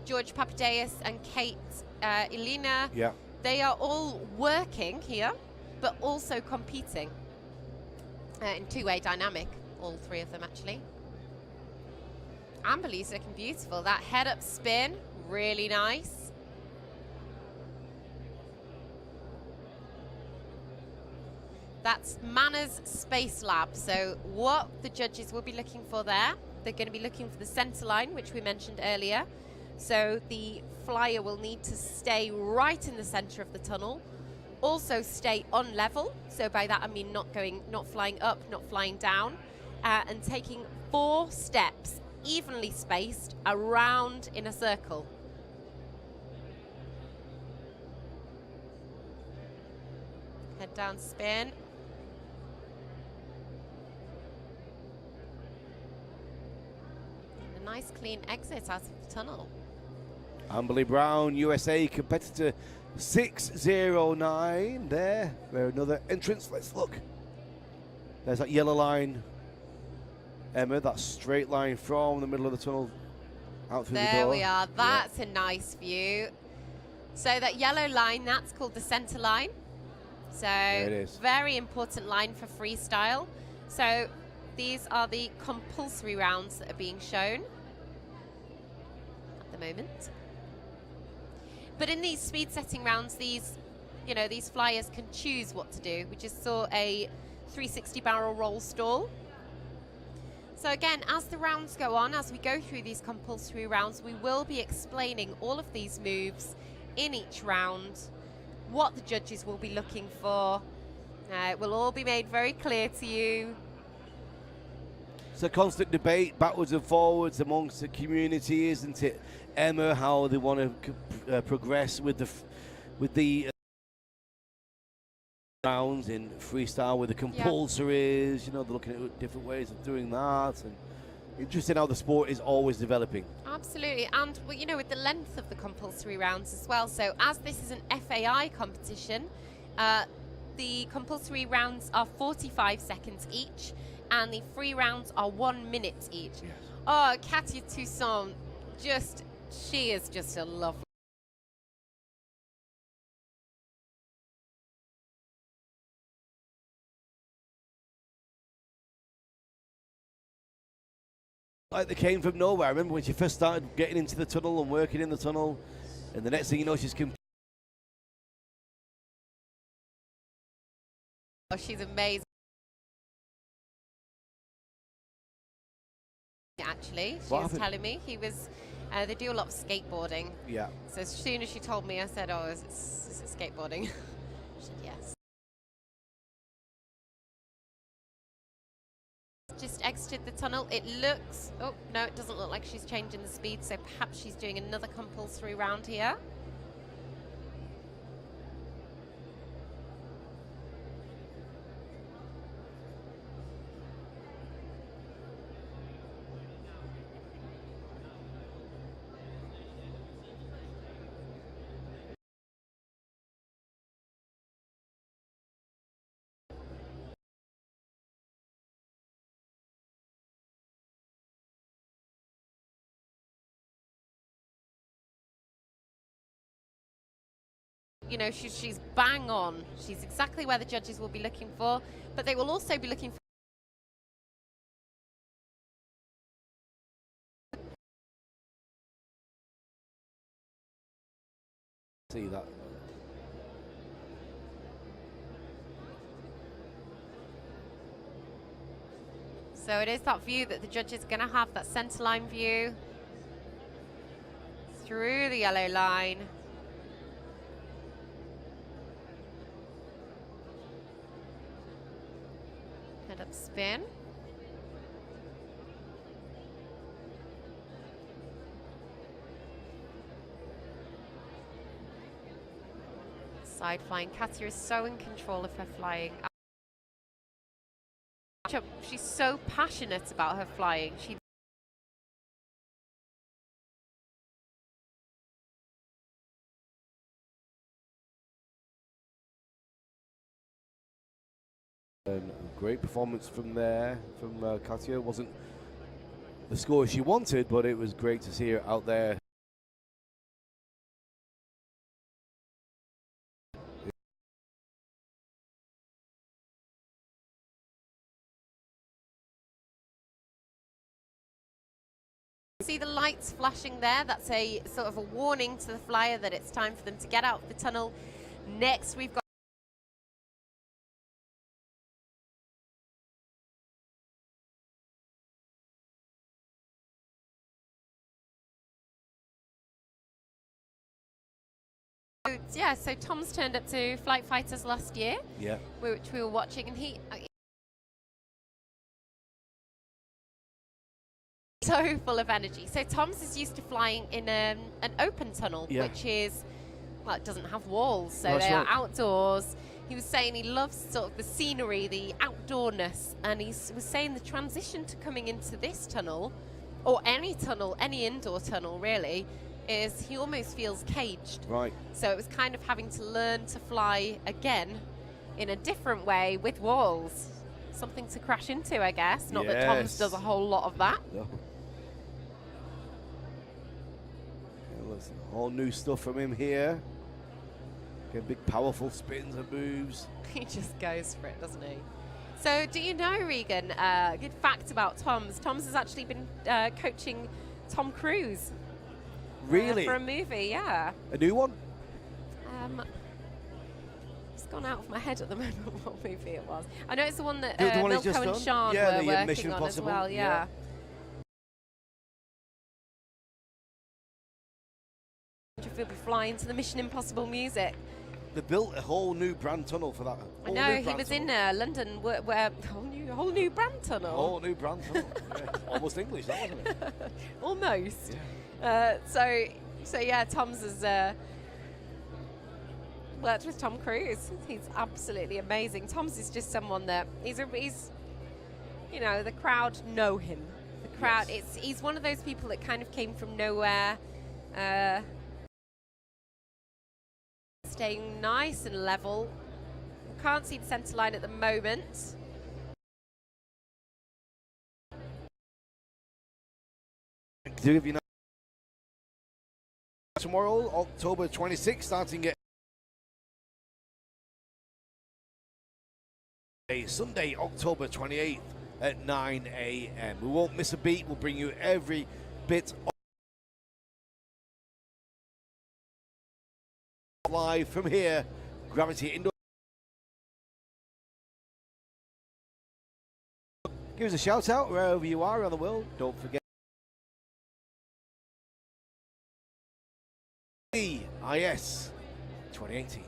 George Papadakis, and Kate Elena. Yeah. They are all working here, but also competing in two-way dynamic, all three of them actually. Amber Lee's looking beautiful. That head-up spin, really nice. That's Manners Space Lab. So what the judges will be looking for there, they're going to be looking for the center line, which we mentioned earlier. So the flyer will need to stay right in the center of the tunnel, also stay on level. So by that I mean not flying up, not flying down, and taking 4 steps evenly spaced around in a circle. Head down spin. And a nice clean exit out of the tunnel. Amber Lee Brown, USA competitor 609 there for another entrance. Let's look. There's that yellow line, Emma, that straight line from the middle of the tunnel out through the door. There we are. That's a nice view. So that yellow line, that's called the center line. So it is. Very important line for freestyle. So these are the compulsory rounds that are being shown at the moment. But in these speed setting rounds, these flyers can choose what to do. We just saw a 360 barrel roll stall. So again, as the rounds go on, as we go through these compulsory rounds, we will be explaining all of these moves in each round, what the judges will be looking for. It will all be made very clear to you. It's a constant debate backwards and forwards amongst the community, isn't it, Emma? How they want to progress with the rounds in freestyle with the compulsories. You know, they're looking at different ways of doing that, and interesting how the sport is always developing. Absolutely, and you know, with the length of the compulsory rounds as well. So as this is an FAI competition, the compulsory rounds are 45 seconds each, and the free rounds are 1 minute each. Yes. Oh, Katia Toussaint, she is just a lovely. Like they came from nowhere. I remember when she first started getting into the tunnel and working in the tunnel, and the next thing you know, she's Oh, she's amazing. Actually, she was telling me they do a lot of skateboarding. Yeah. So as soon as she told me, I said, "Oh, is it skateboarding?" She said, "Yes." Just exited the tunnel. It looks, oh no, it doesn't look like she's changing the speed, so perhaps she's doing another compulsory round here. You know, she's bang on. She's exactly where the judges will be looking for, but they will also be looking for see that. So it is that view that the judges are going to have, that centerline view through the yellow line. Head up spin. Side flying. Katya is so in control of her flying. She's so passionate about her flying. She and great performance from there, from Katya. Wasn't the score she wanted, but it was great to see her out there. See the lights flashing there. That's a sort of a warning to the flyer that it's time for them to get out of the tunnel. Next, we've got so Tom's turned up to Flight Fighters last year, which we were watching, and he so full of energy. So Tom's is used to flying in an open tunnel, which is, well, it doesn't have walls, so they are outdoors. He was saying he loves sort of the scenery, the outdoorness, and he was saying the transition to coming into this tunnel, or any tunnel, any indoor tunnel really, is he almost feels caged. Right. So it was kind of having to learn to fly again in a different way with walls. Something to crash into, I guess. Not that Tom's does a whole lot of that. No. All new stuff from him here. Get big, powerful spins and moves. He just goes for it, doesn't he? So, do you know, Regan, good fact about Tom's? Tom's has actually been coaching Tom Cruise. Really? For a movie, yeah. A new one? It's gone out of my head at the moment what movie it was. I know it's the one that the one Milko and Sean were working Mission on Impossible. as well, yeah. If we'll be flying to the Mission Impossible music. They built a whole new brand tunnel for that. I know, he was in London, where whole new brand tunnel. Whole new brand tunnel. Almost English, that wasn't it? Almost. Yeah. So yeah, Tom's has worked with Tom Cruise. He's absolutely amazing. Tom's is just someone that he's you know, the crowd know him. The crowd, he's one of those people that kind of came from nowhere, staying nice and level. Can't see the centre line at the moment. To give you now, tomorrow, October 26th, starting at Sunday, October 28th at 9 a.m. We won't miss a beat. We'll bring you every bit live from here, Gravity Indoor. Give us a shout out wherever you are around the world. Don't forget WCIS 2018.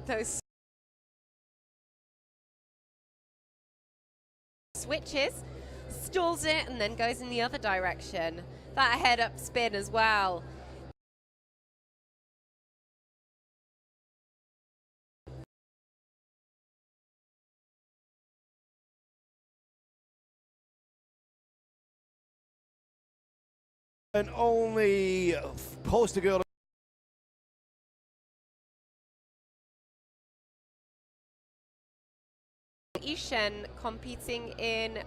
Those switches, stalls it and then goes in the other direction. That head up spin as well. And only poster girl Ishen competing in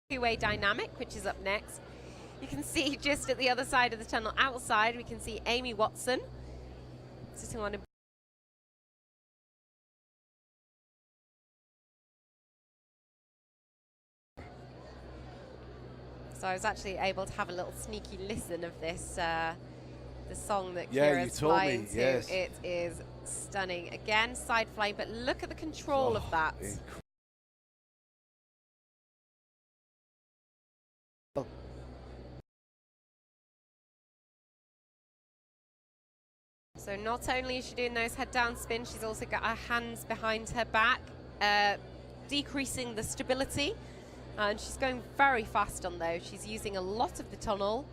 two-way dynamic, which is up next. You can see just at the other side of the tunnel outside, we can see Amy Watson sitting on a So I was actually able to have a little sneaky listen of this, the song that Yeah, Kira's you told flying me, to. yes. It is stunning. Again, side flying, but look at the control of that. So not only is she doing those head down spins, she's also got her hands behind her back, decreasing the stability. And she's going very fast on those. She's using a lot of the tunnel.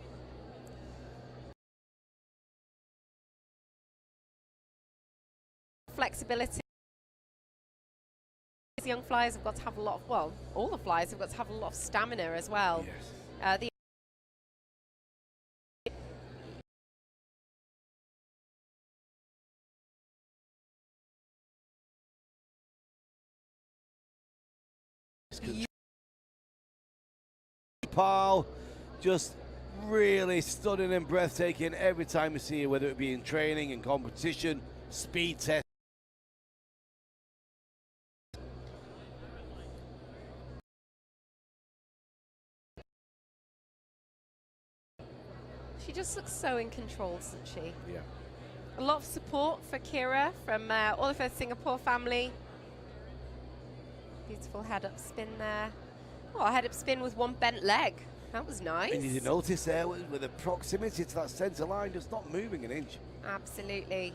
Flexibility. These young flyers have got to have a lot of, well, all the flyers have got to have a lot of stamina as well. Yes. The Paul, just really stunning and breathtaking every time we see her, whether it be in training and competition, speed test. She just looks so in control, doesn't she? Yeah. A lot of support for Kira from all of her Singapore family. Beautiful head-up spin there. Oh, a head-up spin with one bent leg. That was nice. And did you notice there with the proximity to that centre line, just not moving an inch? Absolutely.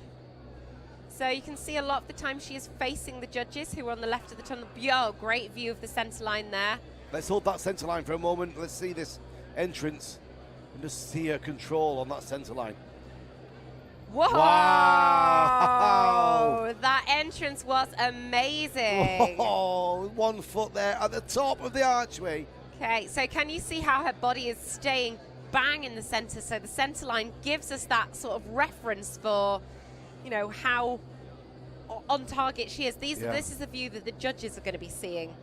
So you can see a lot of the time she is facing the judges who are on the left of the tunnel. Oh, great view of the centre line there. Let's hold that centre line for a moment. Let's see this entrance and just see her control on that centre line. Whoa! Wow! That entrance was amazing. Oh, 1 foot there at the top of the archway. Okay, so can you see how her body is staying bang in the center? So the center line gives us that sort of reference for, you know, how on target she is. This is the view that the judges are going to be seeing.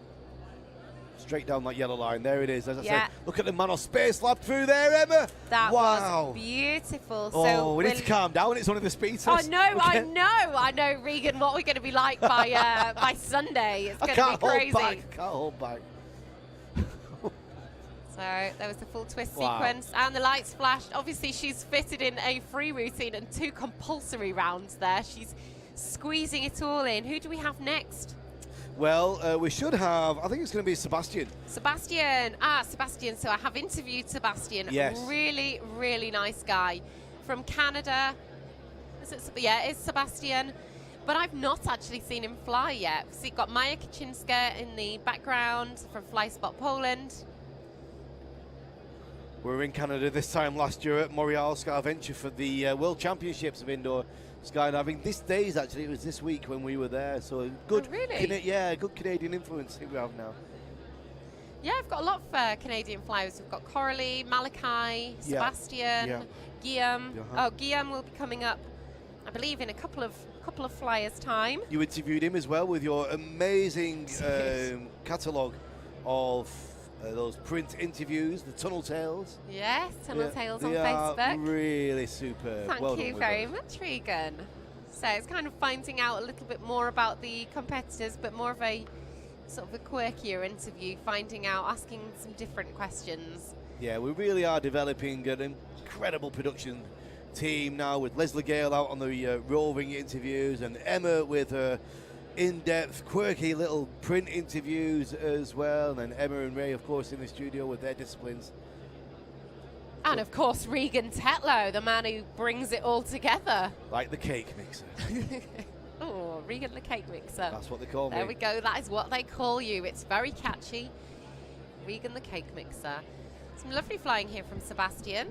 Straight down that yellow line. There it is. As I Yeah. said, look at the man of space lab through there, Emma. That wow. was beautiful. Oh, so we need to calm down. It's only the speed test. I know, I know, Regan, what we're going to be like by by Sunday. It's going to be crazy. I can't hold back. So there was the full twist Wow. sequence and the lights flashed. Obviously she's fitted in a free routine and 2 compulsory rounds there. She's squeezing it all in. Who do we have next? Well, we should have, I think it's going to be Sebastian. Sebastian. Sebastian. So I have interviewed Sebastian. Yes. Really, really nice guy from Canada. Is it? Yeah, it's Sebastian. But I've not actually seen him fly yet. So you've got Maja Kaczynska in the background from Fly Spot Poland. We were in Canada this time last year at Montreal SkyVenture for the World Championships of Indoor Skydiving. This days, actually, it was this week when we were there. So good, oh, really? Good Canadian influence we have now. Yeah, I've got a lot of Canadian flyers. We've got Coralie, Malachi, Sebastian, Guillaume. Oh, Guillaume will be coming up, I believe, in a couple of flyers' time. You interviewed him as well with your amazing catalogue of those print interviews, the Tunnel Tales. Yes, Tunnel Tales on they Facebook. Are really superb. Thank you very much, Regan. So it's kind of finding out a little bit more about the competitors, but more of a sort of a quirkier interview, finding out, asking some different questions. Yeah, we really are developing an incredible production team now with Leslie Gale out on the roving interviews and Emma with her in-depth, quirky little print interviews as well, and then Emma and Ray, of course, in the studio with their disciplines. And of course, Regan Tetlow, the man who brings it all together. Like the cake mixer. Oh, Regan the cake mixer. That's what they call me. There we go, that is what they call you. It's very catchy. Regan the cake mixer. Some lovely flying here from Sebastian.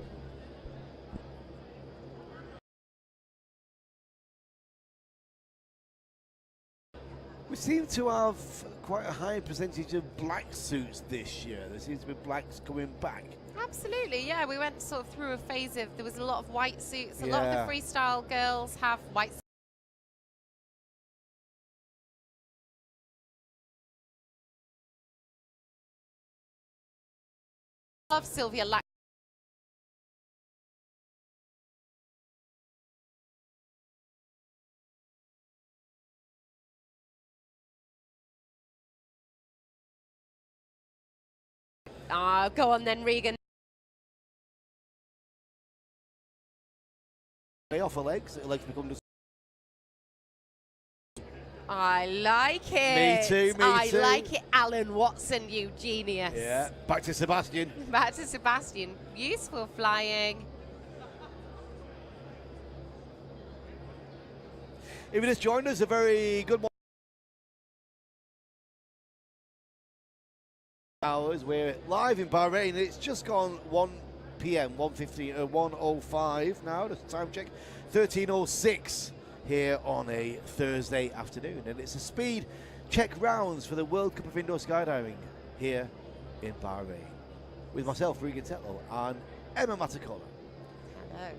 We seem to have quite a high percentage of black suits this year. There seems to be blacks coming back. Absolutely, yeah. We went sort of through a phase of, there was a lot of white suits. A lot of the freestyle girls have white suits. I love Sylvia Lack. Go on then, Regan. off her legs. Her legs become just. I like it. Me too, me I too. like it, Alan Watson, you genius. Yeah, back to Sebastian. Back to Sebastian. Useful flying. If you just joined us, a very good morning. Hours. We're live in Bahrain. It's just gone 1 p.m. 1:05 now. Just time check. 13:06 here on a Thursday afternoon, and it's a speed check rounds for the World Cup of Indoor Skydiving here in Bahrain with myself, Regan Tetlow, and Emma Matacola. Hello.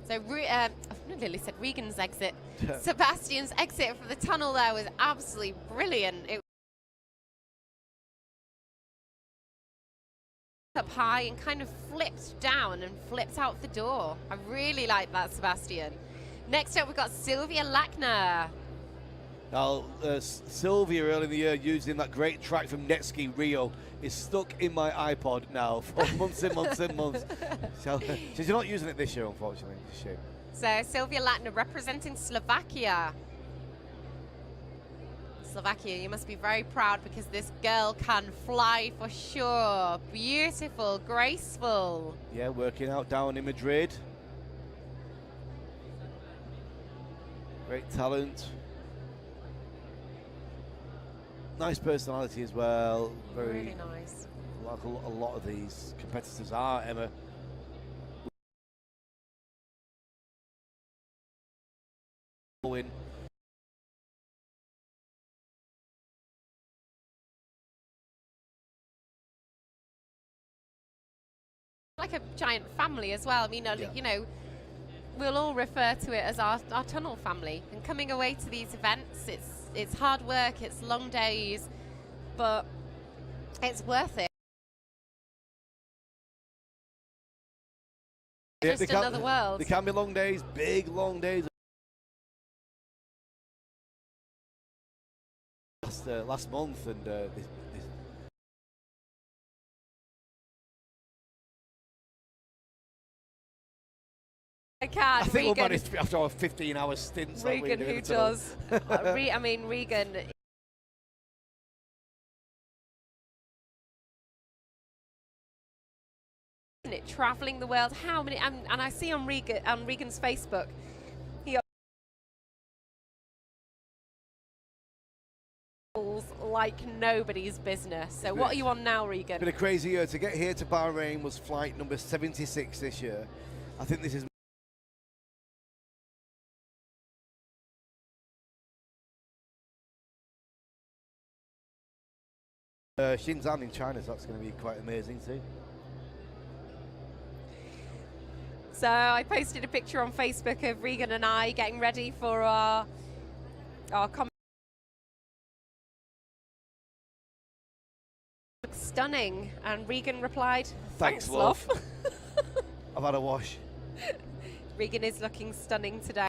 So, I nearly said Regan's exit. Sebastian's exit from the tunnel there was absolutely brilliant. It up high and kind of flipped down and flipped out the door. I really like that, Sebastian. Next up, we've got Sylvia Lackner. Now, Sylvia early in the year using that great track from Netski Rio is stuck in my iPod now for months and months and months. So she's not using it this year, unfortunately. It's a shame. So Sylvia Lackner representing Slovakia. Slovakia, you must be very proud because this girl can fly for sure. Beautiful, graceful. Yeah, working out down in Madrid. Great talent. Nice personality as well. Very really nice. Like a lot of these competitors are, Emma. Win. Like a giant family as well. I mean, Yeah. you know, we'll all refer to it as our tunnel family. And coming away to these events, it's hard work, it's long days, but it's worth it. Yeah, Just another world. They can be long days, big long days. Last month, and I think we'll manage after our 15-hour stints. Regan, who does? I mean, Regan. Traveling the world. How many? And I see on Regan's Facebook, he like nobody's business. So what are you on now, Regan? It's been a crazy year. To get here to Bahrain was flight number 76 this year. I think this is Shenzhen in China, so that's going to be quite amazing too. So I posted a picture on Facebook of Regan and I getting ready for our stunning, and Regan replied, "Thanks, love." I've had a wash. Regan is looking stunning today.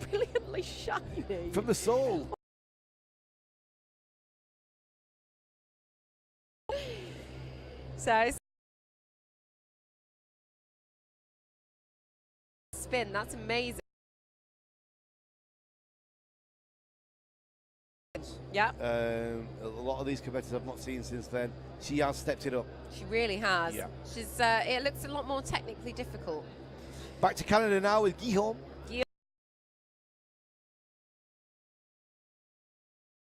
Brilliantly shiny. From the soul. So spin, that's amazing. Yeah. A lot of these competitors I've not seen since then. She has stepped it up. She really has. Yeah. She's. It looks a lot more technically difficult. Back to Canada now with Guillaume.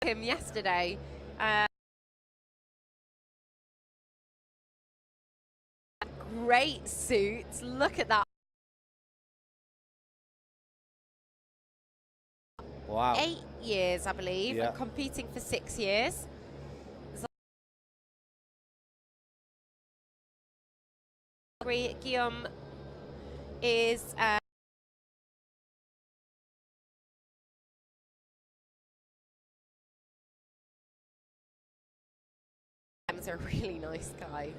Him yesterday. Great suit. Look at that. Wow. 8 years, I believe, Yeah. and competing for 6 years. Guillaume is a really nice guy.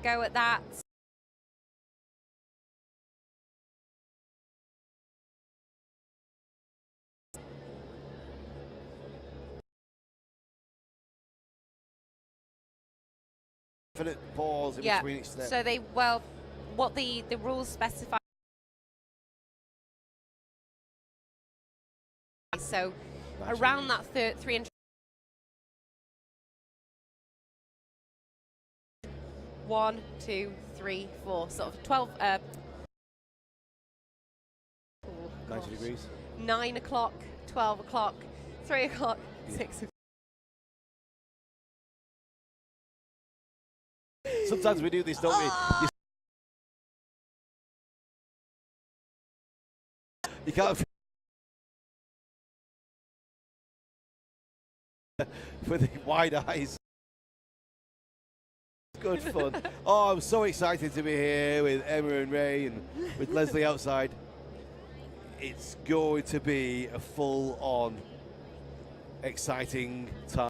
go at that. Infinite pause in between each step. So what the rules specify. So around that 300. 1, 2, 3, 4, sort of 12. 90 degrees. 9 o'clock, 12 o'clock, 3 o'clock, 6 o'clock. Sometimes we do this, don't we? You can't. With the wide eyes. Good fun. Oh, I'm so excited to be here with Emma and Ray and with Leslie outside. It's going to be a full-on exciting time.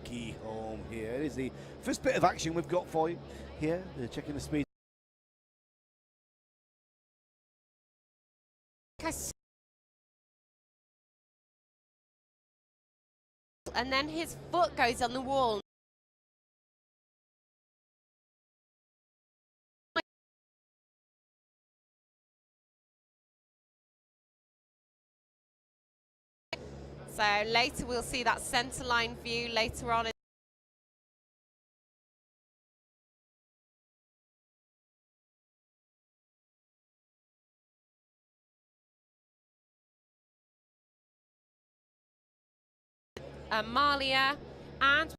Key home here. It is the first bit of action we've got for you here. They're checking the speed. And then his foot goes on the wall. So later we'll see that centre line view later on. Amalia, and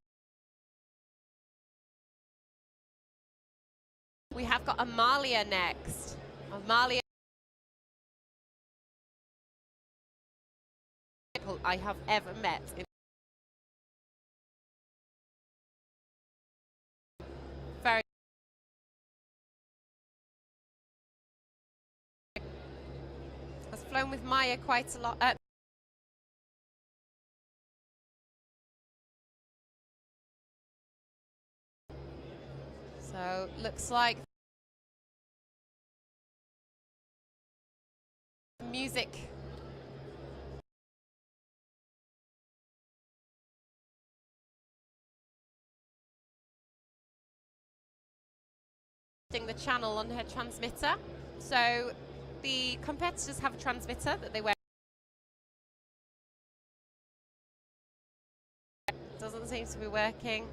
we have got Amalia next. Amalia I have ever met. Very has flown with Maya quite a lot. So looks like music. The channel on her transmitter. So the competitors have a transmitter that they wear. Doesn't seem to be working.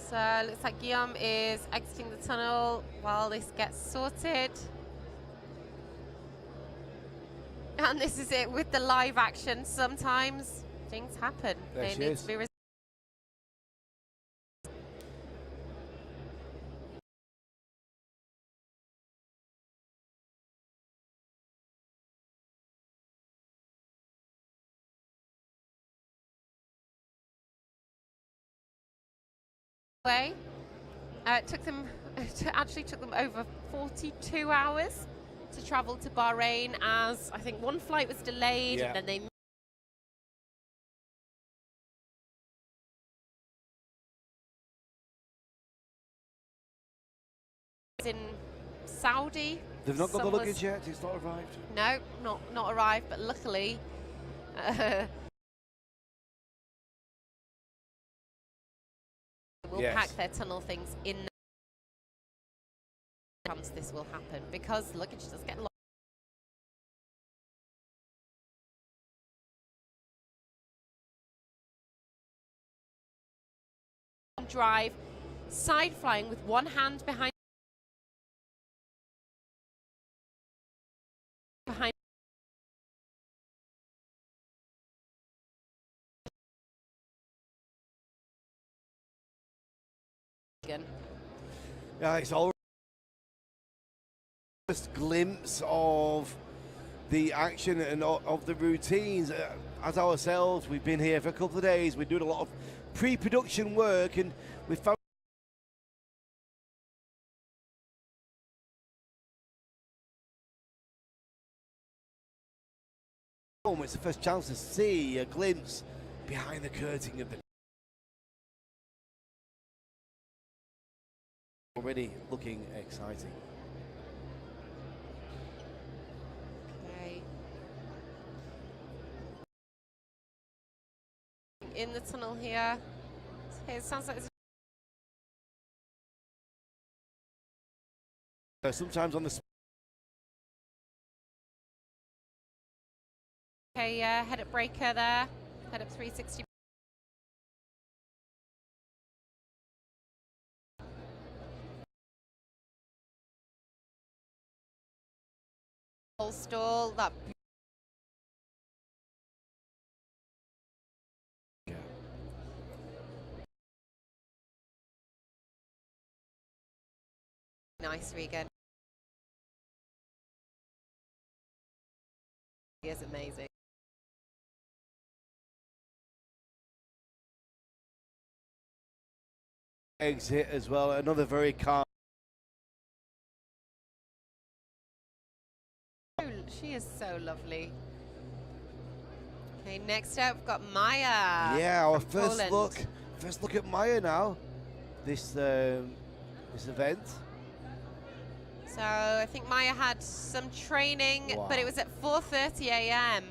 So looks like Guillaume is exiting the tunnel while this gets sorted. And this is it with the live action. Sometimes things happen. There they need to be way. It actually took them over 42 hours to travel to Bahrain, as I think one flight was delayed, and then they in Saudi. They've not got the luggage yet. It's not arrived. No, not arrived. But luckily, we'll pack their tunnel things in. Chance this will happen because luggage does get lost. Drive, side flying with one hand behind. Yeah, it's all first glimpse of the action and of the routines. As ourselves, we've been here for a couple of days. We're doing a lot of pre-production work, and we found it's the first chance to see a glimpse behind the curtain of the already looking exciting. Okay. In the tunnel here. Okay, it sounds like it's Sometimes on the okay, yeah, head up breaker there. Head up 360. Whole stall, that nice Regan. He is amazing. Exit as well, another very calm. She is so lovely. Okay, next up we've got Maya. Yeah, our from first Poland. look at Maya now. This event. So I think Maya had some training, Wow. but it was at 4:30 a.m.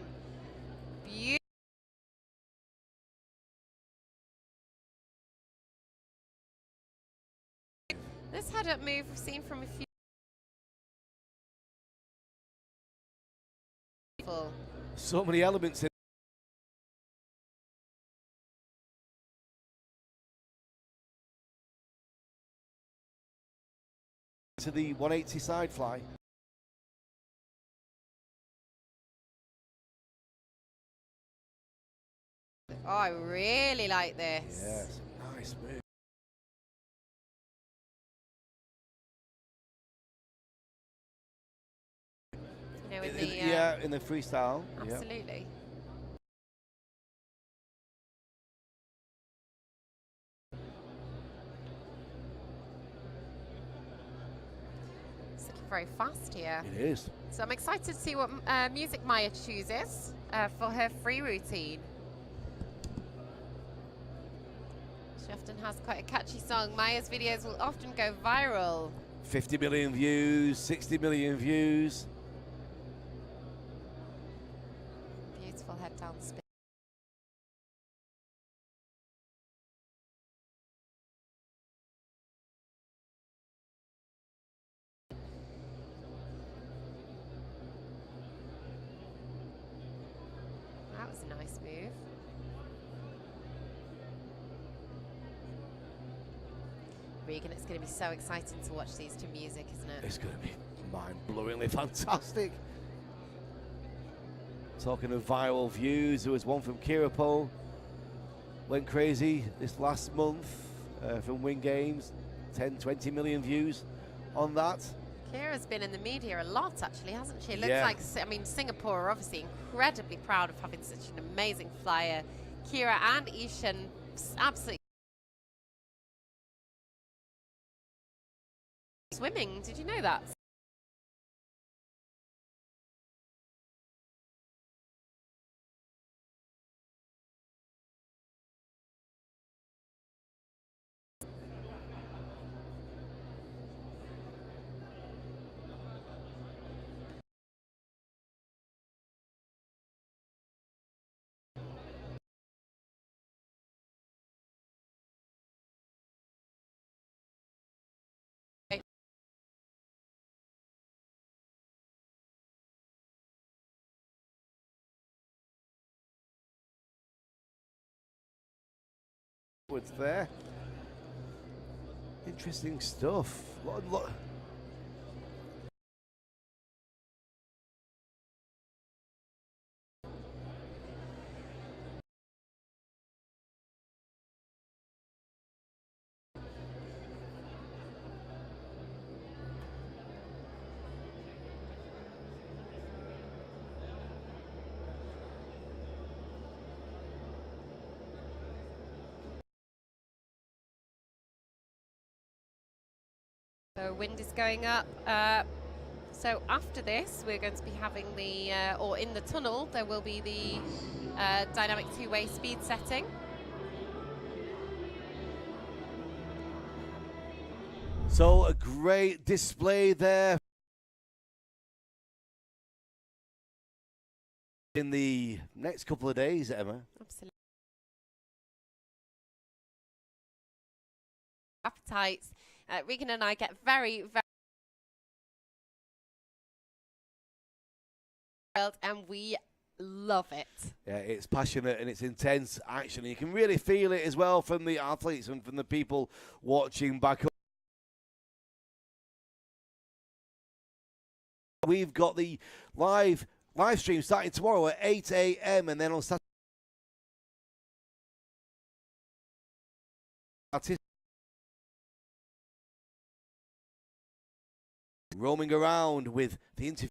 Beautiful. This head-up move we've seen from a few. So many elements in. To the 180 side fly. Oh, I really like this. Yes, nice move. You know, in the, Yeah, in the freestyle. absolutely. It's looking very fast here. It is. So I'm excited to see what music Maya chooses for her free routine. She often has quite a catchy song. Maya's videos will often go viral. 50 million views, 60 million views. Beautiful head down spin. That was a nice move. Regan, it's going to be so exciting to watch these to music, isn't it? It's going to be mind-blowingly fantastic. Talking of viral views, there was one from Kirapo. Went crazy this last month from Wing Games. 10, 20 million views on that. Kira's been in the media a lot, actually, hasn't she? It looks Yeah. like, I mean, Singapore are obviously incredibly proud of having such an amazing flyer. Kira and Ishan, absolutely swimming. Did you know that? What's there? Interesting stuff. Lot. So wind is going up. So after this, we're going to be having the, or in the tunnel, there will be the dynamic two-way speed setting. So a great display there in the next couple of days, Emma. Absolutely. Appetites. Regan and I get very, very and we love it. Yeah, it's passionate and it's intense action. You can really feel it as well from the athletes and from the people watching back home. We've got the live stream starting tomorrow at 8 a.m. and then on Saturday. Roaming around with the interview.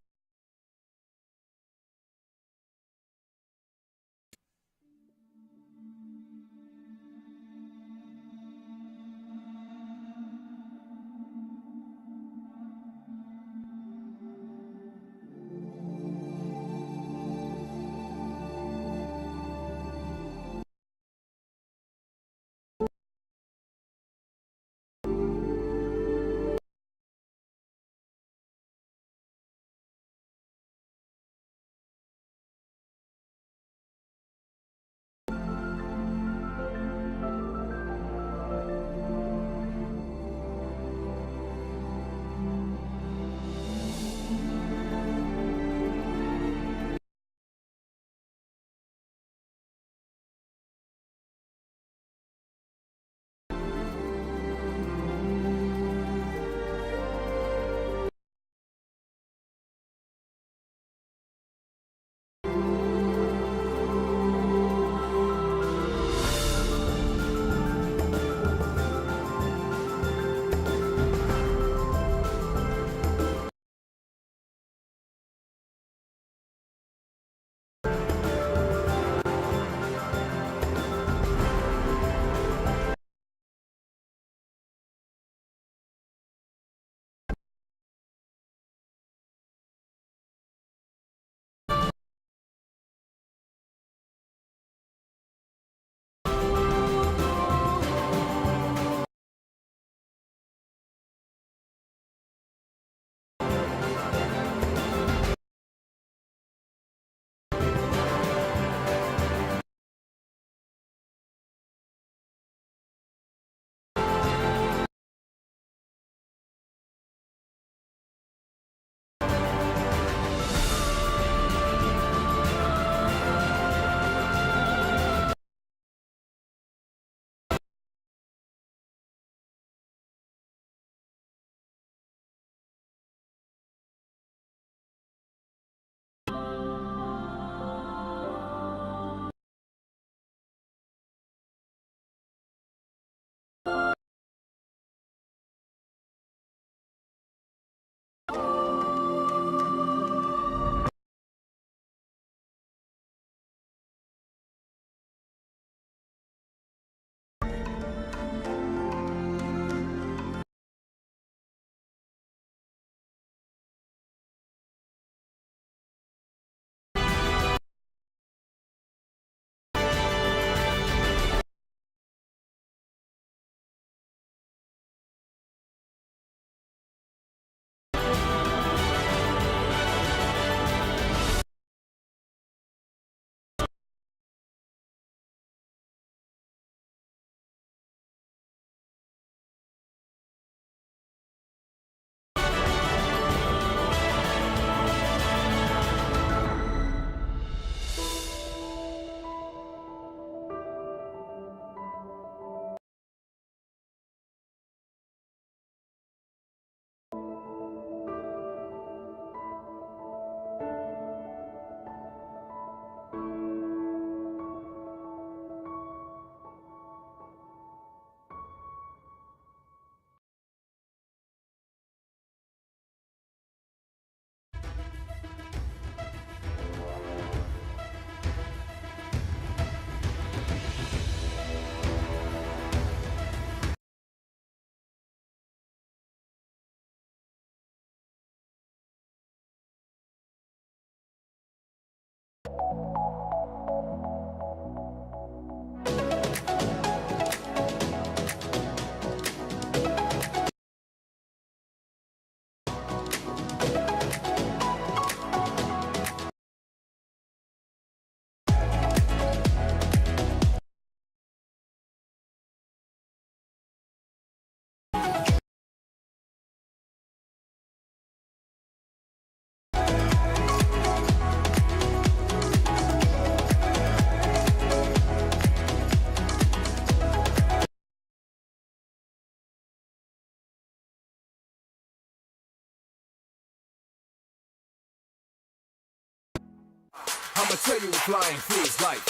I'ma tell you what flying feels like.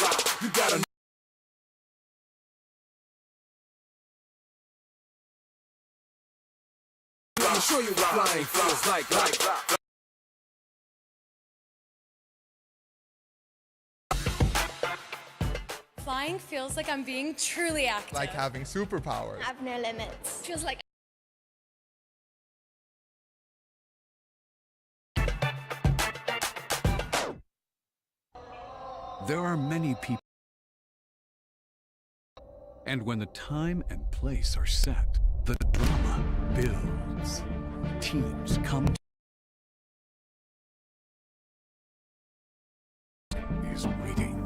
You gotta I'ma show you what flying feels like. Flying feels like I'm being truly active. Like having superpowers. Have no limits. Feels like There are many people, and when the time and place are set, the drama builds. Teams come is waiting.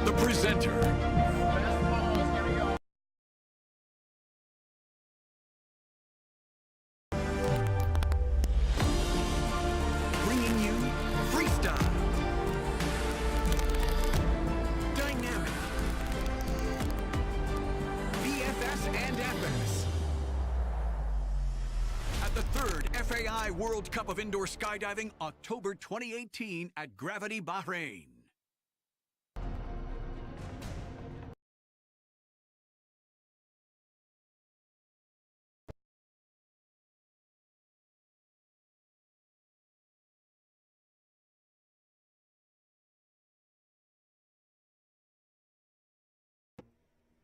The presenter. Bringing you freestyle, dynamic, VFS and FS. At the third FAI World Cup of Indoor Skydiving, October 2018 at Gravity, Bahrain.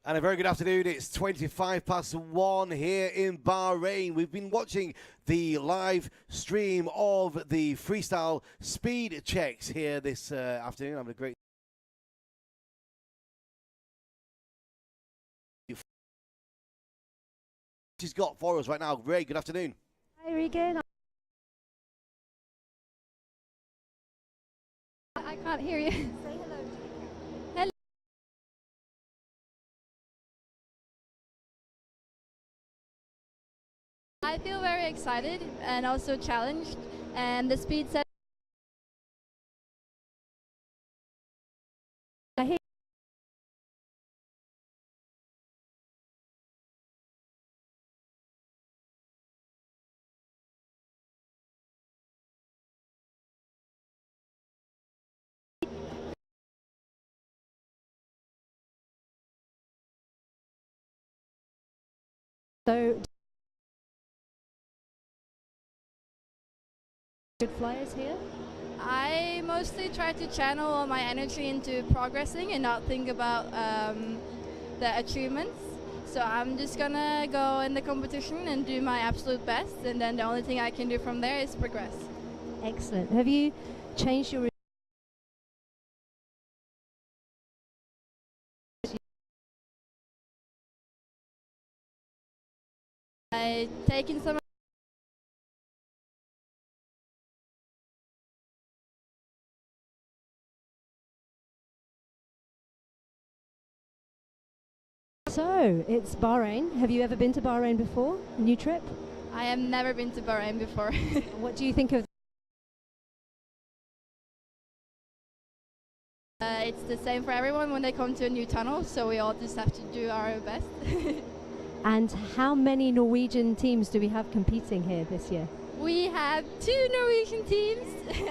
And a very good afternoon. It's 1 here in Bahrain. We've been watching the live stream of the freestyle speed checks here this afternoon. Having a great she's got for us right now. Ray, good afternoon. Hi, Regan. I can't hear you. Say hello. Hello. I feel very excited and also challenged, and the speed set. So, good flyers here? I mostly try to channel all my energy into progressing and not think about the achievements. So I'm just gonna go in the competition and do my absolute best, and then the only thing I can do from there is progress. Excellent. Have you changed your I've taken some. So, it's Bahrain. Have you ever been to Bahrain before? New trip? I have never been to Bahrain before. What do you think of It's the same for everyone when they come to a new tunnel, so we all just have to do our best. and how many Norwegian teams do we have competing here this year? We have 2 Norwegian teams,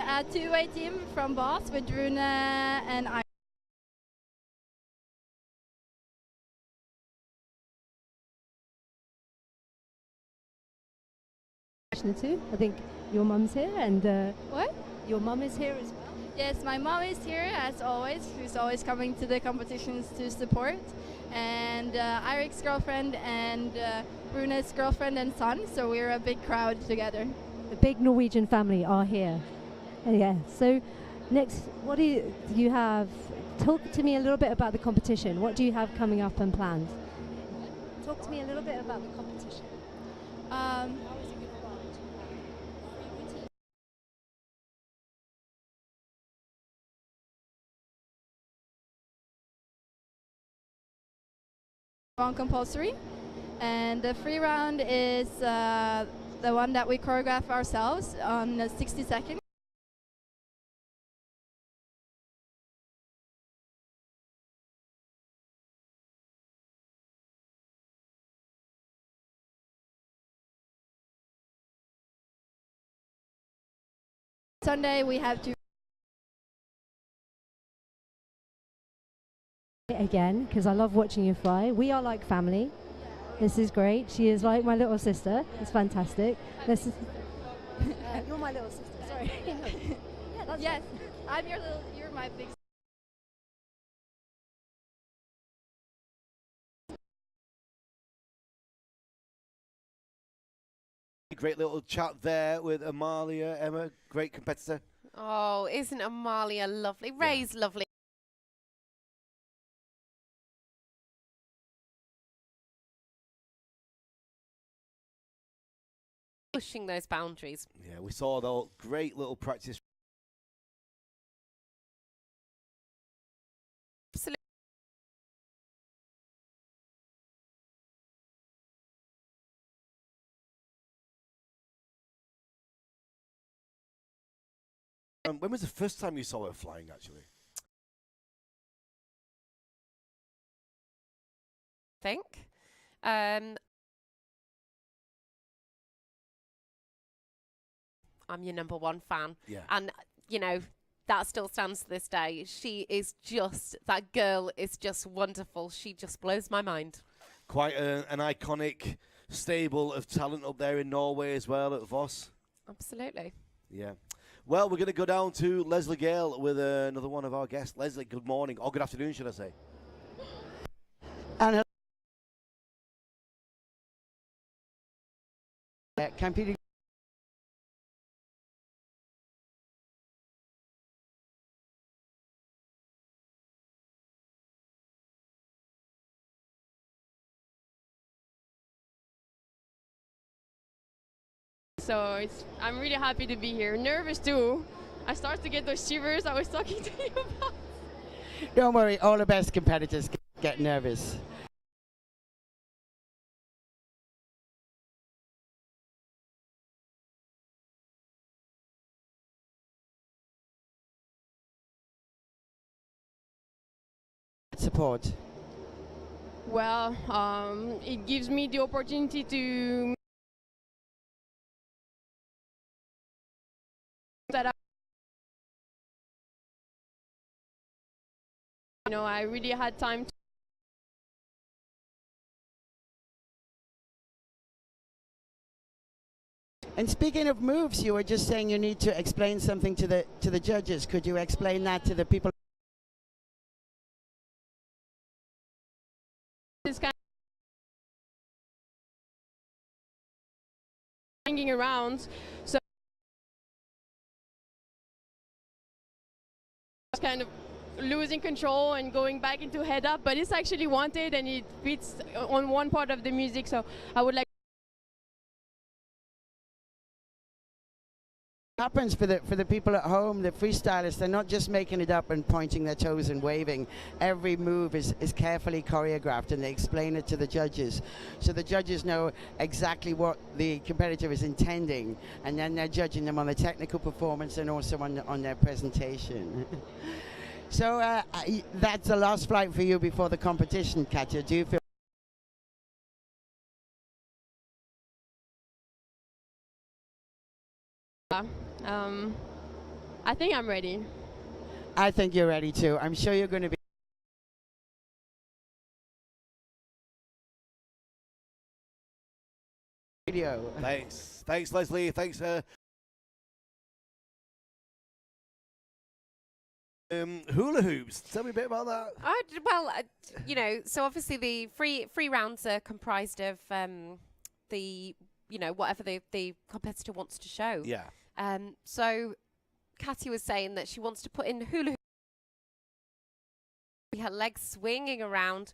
a two-way team from Bas with Rune and I. Too. I think your mum's here, and What? your mum is here as well. Yes, my mom is here as always. She's always coming to the competitions to support. And Eric's girlfriend and Rune's girlfriend and son, so we're a big crowd together. The big Norwegian family are here. Yeah. So, next, what do you have? Talk to me a little bit about the competition. What do you have coming up and planned? Talk to me a little bit about the competition. On compulsory, and the free round is the one that we choreograph ourselves on 60 seconds. Sunday we have to again because I love watching you fly. We are like family. This is great. She is like my little sister. It's fantastic. This is you're my little sister. Sorry. Yeah, that's yes, I'm you're my big Great little chat there with Amalia, Emma, great competitor. Oh, isn't Amalia lovely? Ray's lovely. Pushing those boundaries. Yeah, we saw the great little practice. Absolutely. When was the first time you saw her flying, actually? Think. I'm your number one fan. Yeah. And, you know, that still stands to this day. She is just, that girl is just wonderful. She just blows my mind. Quite an iconic stable of talent up there in Norway as well at Voss. Absolutely. Yeah. Well, we're going to go down to Leslie Gale with another one of our guests. Leslie, good morning, or good afternoon, should I say. And competing. So I'm really happy to be here. Nervous too. I start to get those shivers I was talking to you about. Don't worry, all the best competitors get nervous. Support. Well, it gives me the opportunity to I really had time to And speaking of moves, you were just saying you need to explain something to the judges. Could you explain that to the people? this kind of hanging around, so kind of losing control and going back into head up, but it's actually wanted and it fits on one part of the music, so I would like Happens for the people at home, the freestylists, they're not just making it up and pointing their toes and waving. Every move is carefully choreographed and they explain it to the judges. So the judges know exactly what the competitor is intending, and then they're judging them on the technical performance and also on their presentation. So that's the last flight for you before the competition, Katja. Do you feel I think I'm ready. I think you're ready too. I'm sure you're going to be. Video. Thanks, Leslie. Thanks. Hula hoops. Tell me a bit about that. So obviously the free rounds are comprised of whatever the competitor wants to show. Yeah. So Katy was saying that she wants to put in hula hoops, her legs swinging around,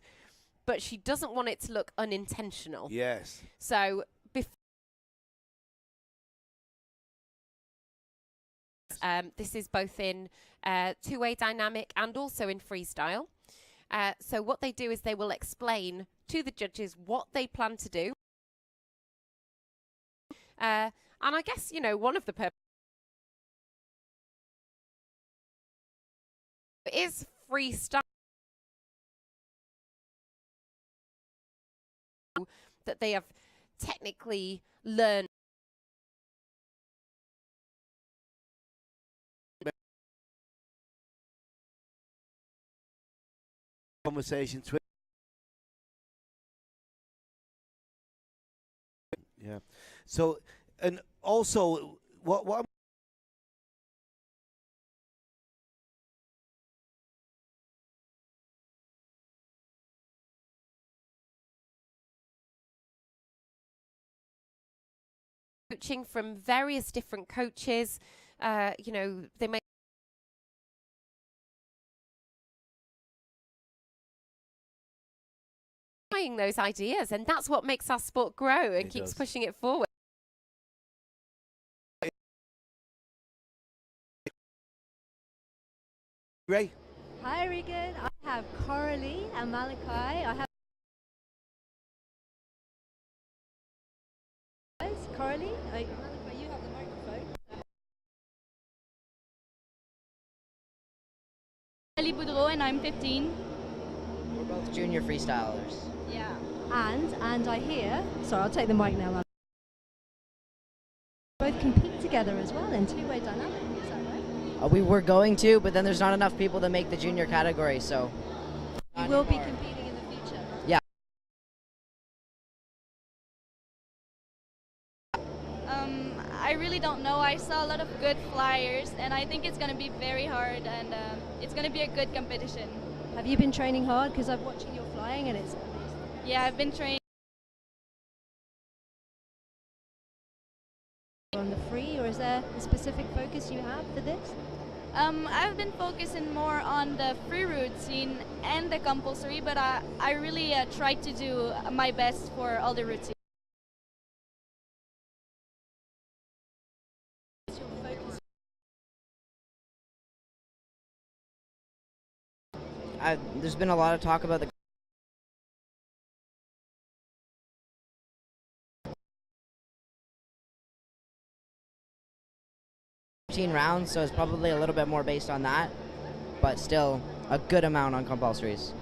but she doesn't want it to look unintentional. Yes. So this is both in two-way dynamic and also in freestyle. So what they do is they will explain to the judges what they plan to do. And I guess, one of the purposes is freestyle, that they have technically learned conversation. Yeah. So, and also, what I'm coaching from various different coaches. You know, they may trying those ideas, and that's what makes our sport grow and keeps pushing it forward. Ray. Hi, Regan. I have Coralie and Malachi. I have Coralie. Malachi, you have the microphone. Ali Boudreau and I'm 15. We're both junior freestylers. Yeah. And I hear. Sorry, I'll take the mic now. Both compete together as well in two-way dynamic. Is that right? We were going to, but then there's not enough people to make the junior category, so. You will be competing in the future. Yeah. I really don't know. I saw a lot of good flyers, and I think it's going to be very hard, and it's going to be a good competition. Have you been training hard? Because I'm watching your flying, and it's amazing. Yeah, I've been training on the free, or is there a specific focus you have for this? I've been focusing more on the free routine and the compulsory, but I really tried to do my best for all the routines. There's been a lot of talk about the 15 rounds, so it's probably a little bit more based on that, but still a good amount on compulsories.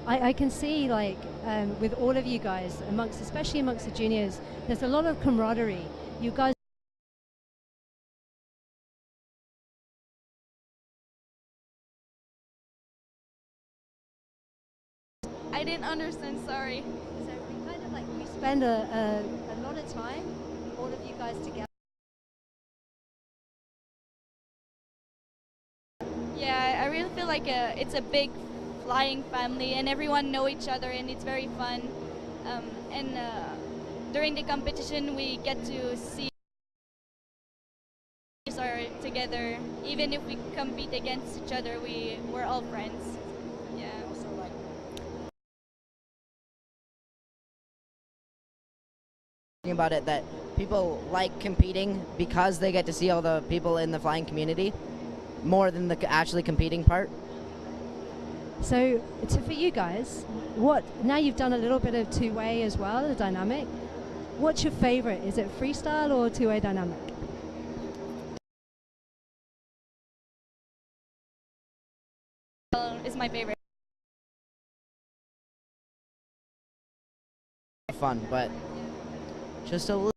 I can see, like, with all of you guys, especially amongst the juniors, there's a lot of camaraderie. You guys. I didn't understand, sorry. So we kind of like, we spend a lot of time, all of you guys together. Yeah, I really feel like it's a big flying family, and everyone know each other, and it's very fun. And during the competition, we get to see are together. Even if we compete against each other, we're all friends. Yeah. About it, that people like competing because they get to see all the people in the flying community more than the actually competing part. So for you guys, now you've done a little bit of two-way as well, the dynamic. What's your favorite? Is it freestyle or two-way dynamic? Is my favorite. Fun, but just a little.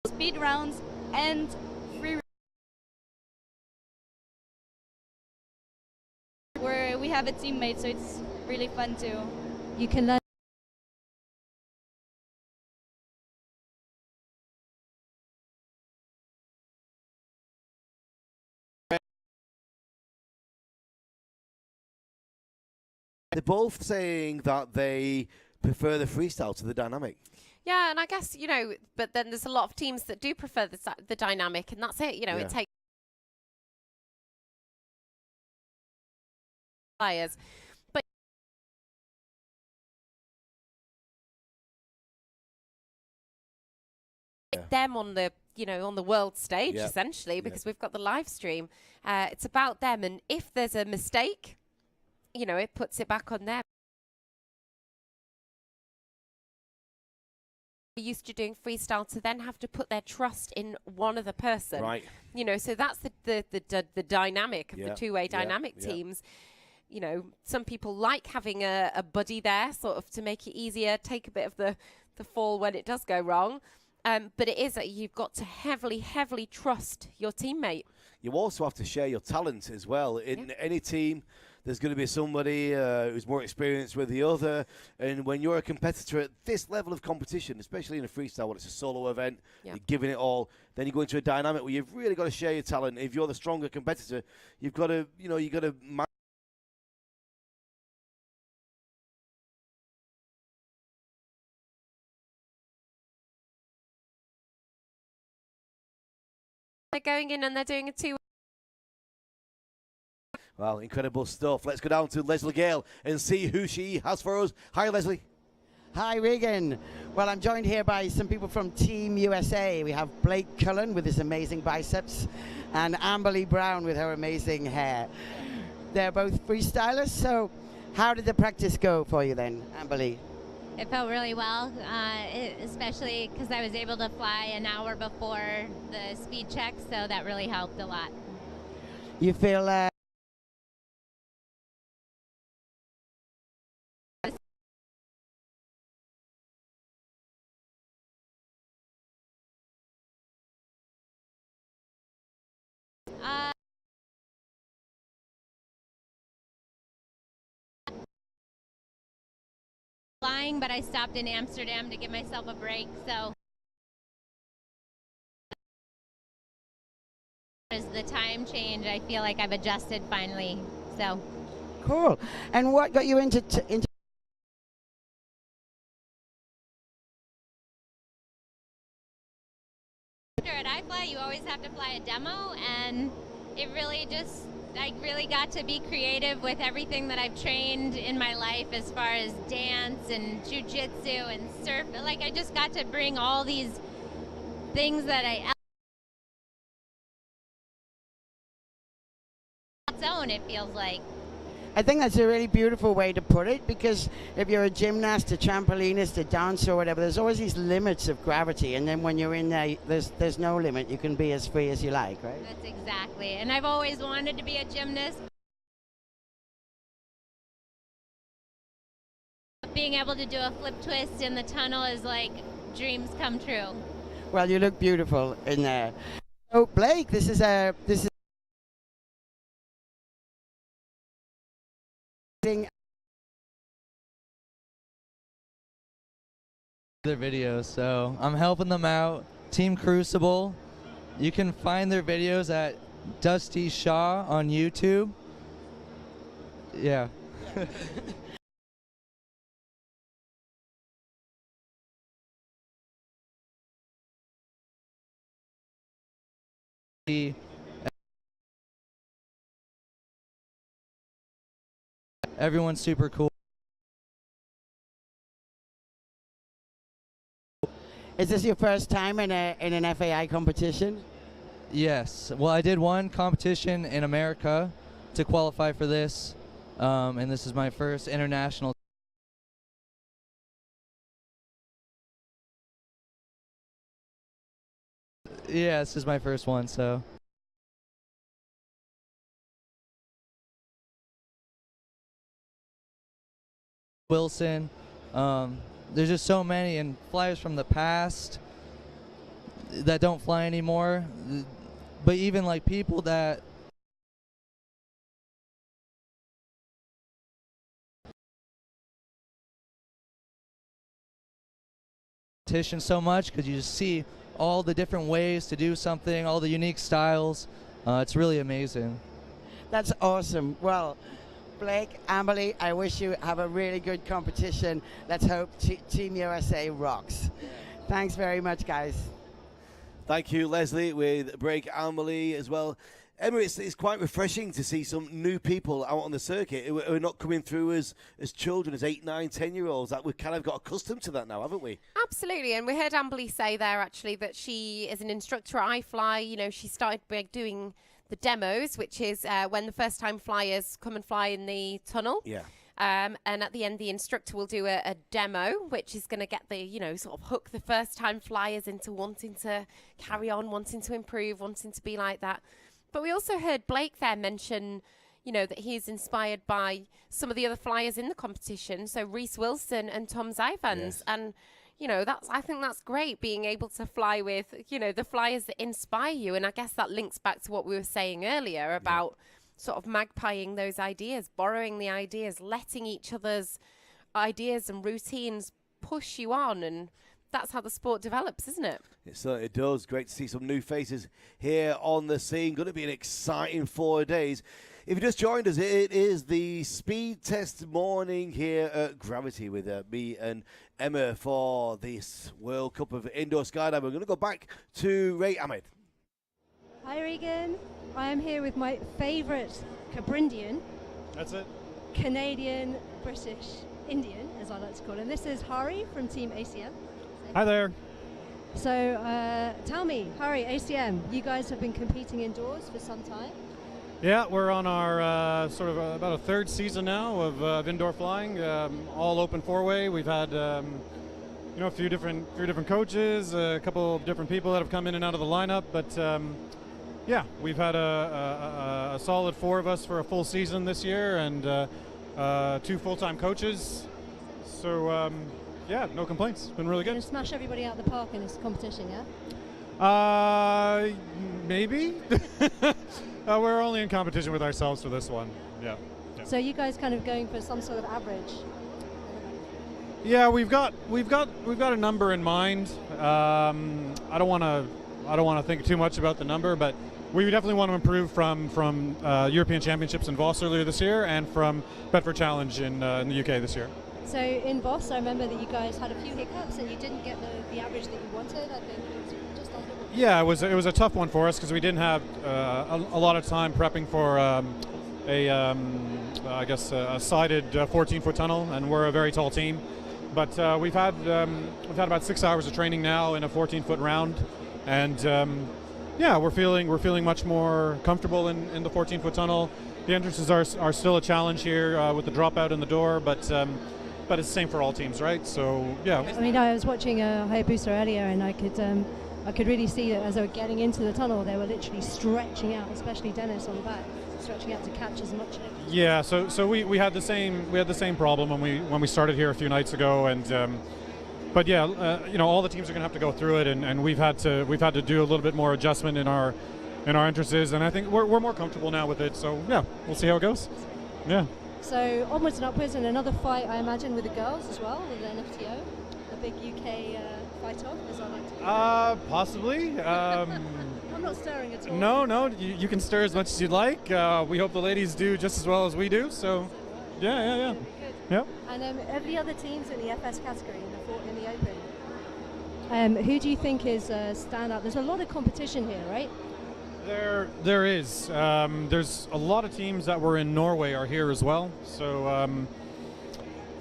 Speed rounds and free where we have a teammate, so it's really fun too. You can learn. They're both saying that they prefer the freestyle to the dynamic. Yeah, and I guess, you know, but then there's a lot of teams that do prefer the dynamic, and that's it. You know, it takes players. But them on the, you know, on the world stage, essentially, because we've got the live stream. It's about them, and if there's a mistake, you know, it puts it back on them. Used to doing freestyle to then have to put their trust in one other person, right? You know, so that's the dynamic of the two-way dynamic teams. You know, some people like having a buddy there, sort of to make it easier, take a bit of the fall when it does go wrong. But it is that you've got to heavily trust your teammate. you also have to share your talent as well. In any team, there's going to be somebody who's more experienced with the other. And when you're a competitor at this level of competition, especially in a freestyle, when it's a solo event, you're giving it all, then you go into a dynamic where you've really got to share your talent. If you're the stronger competitor, you've got to, you've got to They're going in and they're doing a 2. Well, incredible stuff. Let's go down to Leslie Gale and see who she has for us. Hi, Leslie. Hi, Regan. Well, I'm joined here by some people from Team USA. We have Blake Cullen with his amazing biceps and Amberly Brown with her amazing hair. They're both freestylers, so how did the practice go for you then, Amberly? It felt really well, especially because I was able to fly an hour before the speed check, so that really helped a lot. You feel flying, but I stopped in Amsterdam to give myself a break, so as the time change, I feel like I've adjusted finally. So cool. And what got you into at iFly, you always have to fly a demo, and it really just, I really got to be creative with everything that I've trained in my life as far as dance and jiu-jitsu and surf. Like, I just got to bring all these things that I own, it feels like. I think that's a really beautiful way to put it, because if you're a gymnast, a trampolinist, a dancer or whatever, there's always these limits of gravity, and then when you're in there, there's no limit. You can be as free as you like, right? That's exactly. And I've always wanted to be a gymnast. Being able to do a flip twist in the tunnel is like dreams come true. Well, you look beautiful in there. Oh, Blake, this is their videos, so I'm helping them out. Team Crucible, you can find their videos at Dusty Shaw on YouTube. Yeah. Everyone's super cool. Is this your first time in an FAI competition? Yes. Well, I did one competition in America to qualify for this, and this is my first international. Yeah, this is my first one, so. Wilson. There's just so many, and flyers from the past that don't fly anymore. But even like people that so much, because you just see all the different ways to do something, all the unique styles. It's really amazing. That's awesome. Well, Blake, Amberly, I wish you have a really good competition. Let's hope Team USA rocks. Thanks very much, guys. Thank you, Leslie, with Blake, Amberly as well. Emma, it's quite refreshing to see some new people out on the circuit who are not coming through as children, as 8, 9, 10-year-olds. That we've kind of got accustomed to that now, haven't we? Absolutely, and we heard Amberly say there actually that she is an instructor at iFly. You know, she started by doing the demos, which is when the first-time flyers come and fly in the tunnel. Yeah. And at the end, the instructor will do a demo, which is going to get the, sort of hook the first-time flyers into wanting to carry on, wanting to improve, wanting to be like that. But we also heard Blake there mention, that he's inspired by some of the other flyers in the competition. So Reese Wilson and Tom Zivans. Yes. And, you know, I think that's great, being able to fly with, you know, the flyers that inspire you. And I guess that links back to what we were saying earlier about sort of magpieing those ideas, borrowing the ideas, letting each other's ideas and routines push you on, and that's how the sport develops, isn't it? It certainly does. Great to see some new faces here on the scene. Going to be an exciting 4 days. If you just joined us, it is the speed test morning here at Gravity with me and Emma for this World Cup of Indoor Skydiving. We're going to go back to Ray Ahmed. Hi Regan, I am here with my favourite Cabrindian. That's it. Canadian, British, Indian, as I like to call him. This is Hari from Team ACM. Hi there. So tell me, Hari, ACM, you guys have been competing indoors for some time. Yeah, we're on our sort of about a third season now of indoor flying, all open four-way. We've had you know, a few different coaches, a couple of different people that have come in and out of the lineup, but yeah, we've had a solid 4 of us for a full season this year, and 2 full-time coaches. So yeah, no complaints. It's been really good. And smash everybody out of the park in this competition, yeah? Maybe. We're only in competition with ourselves for this one. Yeah. So you guys kind of going for some sort of average? Yeah, we've got a number in mind. I don't want to think too much about the number, but we definitely want to improve from European Championships in Voss earlier this year and from Bedford Challenge in the UK this year. So in Voss, I remember that you guys had a few hiccups and you didn't get the average that you wanted. I think it was just under. Yeah, it was a tough one for us because we didn't have a lot of time prepping for I guess a sided 14-foot tunnel, and we're a very tall team. But we've had about 6 hours of training now in a 14-foot round, and yeah, we're feeling much more comfortable in the 14-foot tunnel. The entrances are still a challenge here with the dropout in the door, but it's the same for all teams, right? So yeah. I mean, I was watching Hayabusa earlier, and I could really see that as they were getting into the tunnel, they were literally stretching out, especially Dennis on the back, stretching out to catch as much lift. Yeah, so we had the same problem when we started here a few nights ago, and but yeah, you know, all the teams are going to have to go through it, and we've had to do a little bit more adjustment in our entrances, and I think we're more comfortable now with it. So yeah, we'll see how it goes. Yeah. So onwards and upwards, and another fight, I imagine, with the girls as well, with the NFTO, a big UK fight-off, as I like to call it. Possibly. I'm not stirring at all. No, you can stir as much as you'd like. We hope the ladies do just as well as we do. So, yeah. Good. Yep. And of the other teams in the FS category in the Open, who do you think is standout? There's a lot of competition here, right? There is. There's a lot of teams that were in Norway are here as well. So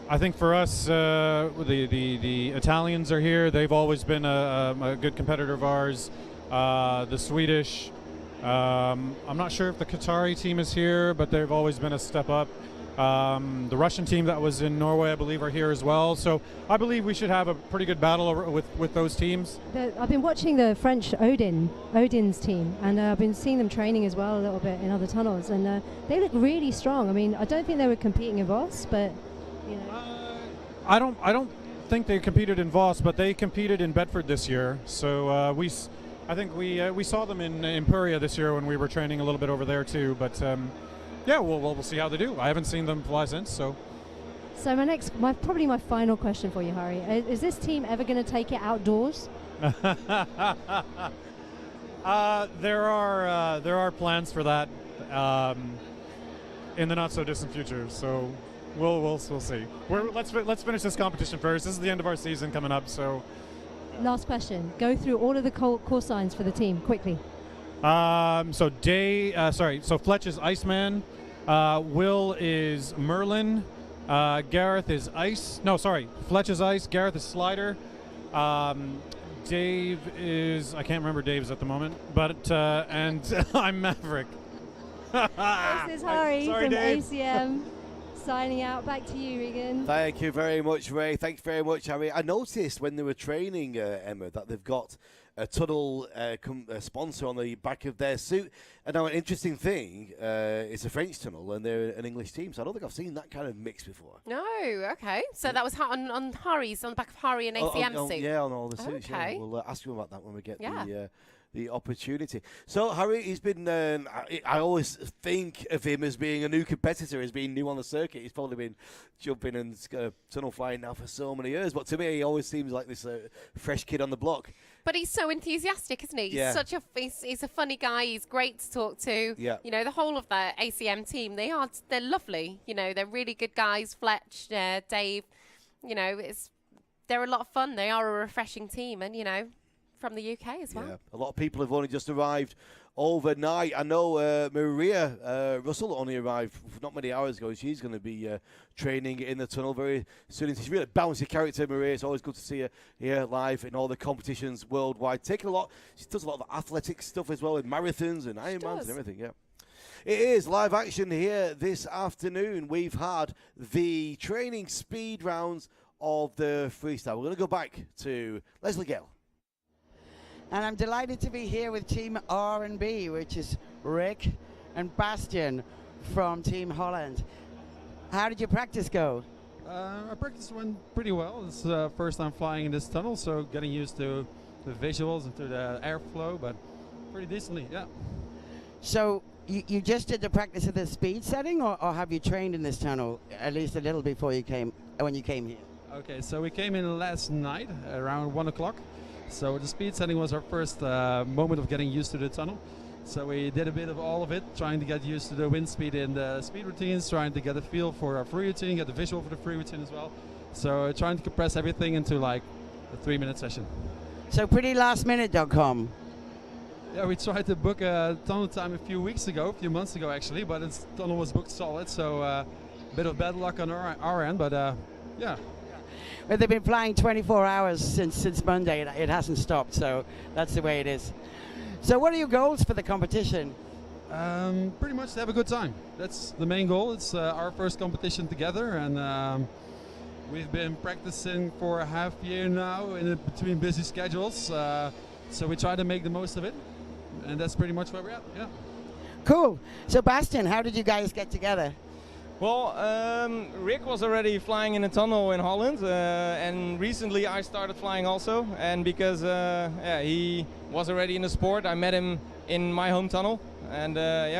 I think for us, the Italians are here. They've always been a good competitor of ours. The Swedish, I'm not sure if the Qatari team is here, but they've always been a step up. The Russian team that was in Norway, I believe, are here as well. So I believe we should have a pretty good battle with those teams. I've been watching the French Odin's team, and I've been seeing them training as well a little bit in other tunnels, and they look really strong. I mean, I don't think they were competing in Voss, but you know. I don't think they competed in Voss, but they competed in Bedford this year. So I think we saw them in Imperia this year when we were training a little bit over there too. But yeah, we'll see how they do. I haven't seen them fly since, so. So probably my final question for you, Hari, is this team ever going to take it outdoors? There are plans for that in the not so distant future. So we'll see. Let's finish this competition first. This is the end of our season coming up. So. Last question. Go through all of the course signs for the team quickly. So Fletch is Iceman, Will is Merlin, Gareth is Ice. No, sorry, Fletch is Ice, Gareth is Slider, Dave is, I can't remember Dave's at the moment, but and I'm Maverick. This is Hari from Dave. ACM. signing out. Back to you, Regan. Thank you very much, Ray. Thank you very much, Harry. I noticed when they were training, Emma, that they've got a tunnel sponsor on the back of their suit. And now an interesting thing, it's a French tunnel and they're an English team, so I don't think I've seen that kind of mix before. No, okay. So that was on Harry's, on the back of Harry and ACM suit? Yeah, on all the suits, okay. yeah. We'll ask you about that when we get the opportunity. So Harry, he's been, I always think of him as being a new competitor, as being new on the circuit. He's probably been jumping and tunnel flying now for so many years, but to me he always seems like this fresh kid on the block. But he's so enthusiastic, isn't he? Yeah. He's a funny guy. He's great to talk to. Yeah. You know, the whole of the ACM team, they're lovely. You know, they're really good guys. Fletch, Dave, you know, they're a lot of fun. They are a refreshing team, and, you know, from the UK as well. Yeah, a lot of people have only just arrived overnight. I know Maria Russell only arrived not many hours ago. She's going to be training in the tunnel very soon. She's a really bouncy character, Maria. It's always good to see her here live in all the competitions worldwide. She does a lot of athletic stuff as well, in marathons and Ironmans and everything, yeah. It is live action here this afternoon. We've had the training speed rounds of the freestyle. We're going to go back to Leslie Gale. And I'm delighted to be here with Team R&B, which is Rick and Bastian from Team Holland. How did your practice go? Our practice went pretty well. It's first time flying in this tunnel, so getting used to the visuals and to the airflow, but pretty decently, yeah. So you just did the practice of the speed setting, or have you trained in this tunnel at least a little before when you came here? Okay, so we came in last night around 1 o'clock. So the speed setting was our first moment of getting used to the tunnel. So we did a bit of all of it, trying to get used to the wind speed and the speed routines, trying to get a feel for our free routine, get the visual for the free routine as well. So trying to compress everything into like a 3-minute session. So pretty lastminute.com. Yeah, we tried to book a tunnel time a few months ago actually, but the tunnel was booked solid, so a bit of bad luck on our end, but yeah. Well, they've been flying 24 hours since Monday. It hasn't stopped, so that's the way it is. So what are your goals for the competition? Pretty much to have a good time. That's the main goal. It's our first competition together, and we've been practicing for a half year now in between busy schedules. So we try to make the most of it, and that's pretty much where we're at, yeah. Cool. So Bastian, how did you guys get together? Well, Rick was already flying in a tunnel in Holland, and recently I started flying also. And because he was already in the sport, I met him in my home tunnel, and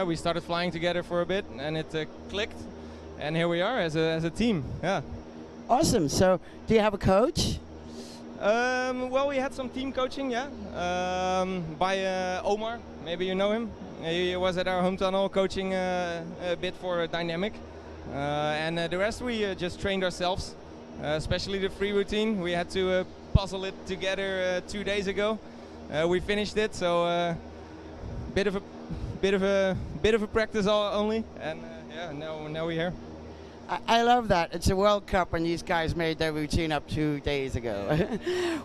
we started flying together for a bit, and it clicked, and here we are as a team. Yeah. Awesome. So, do you have a coach? Well, we had some team coaching, by Omar. Maybe you know him. He was at our home tunnel coaching a bit for Dynamic. And the rest we just trained ourselves, especially the free routine. We had to puzzle it together 2 days ago. We finished it, so bit of a practice only, and now we're here. I love that. It's a World Cup, and these guys made their routine up 2 days ago.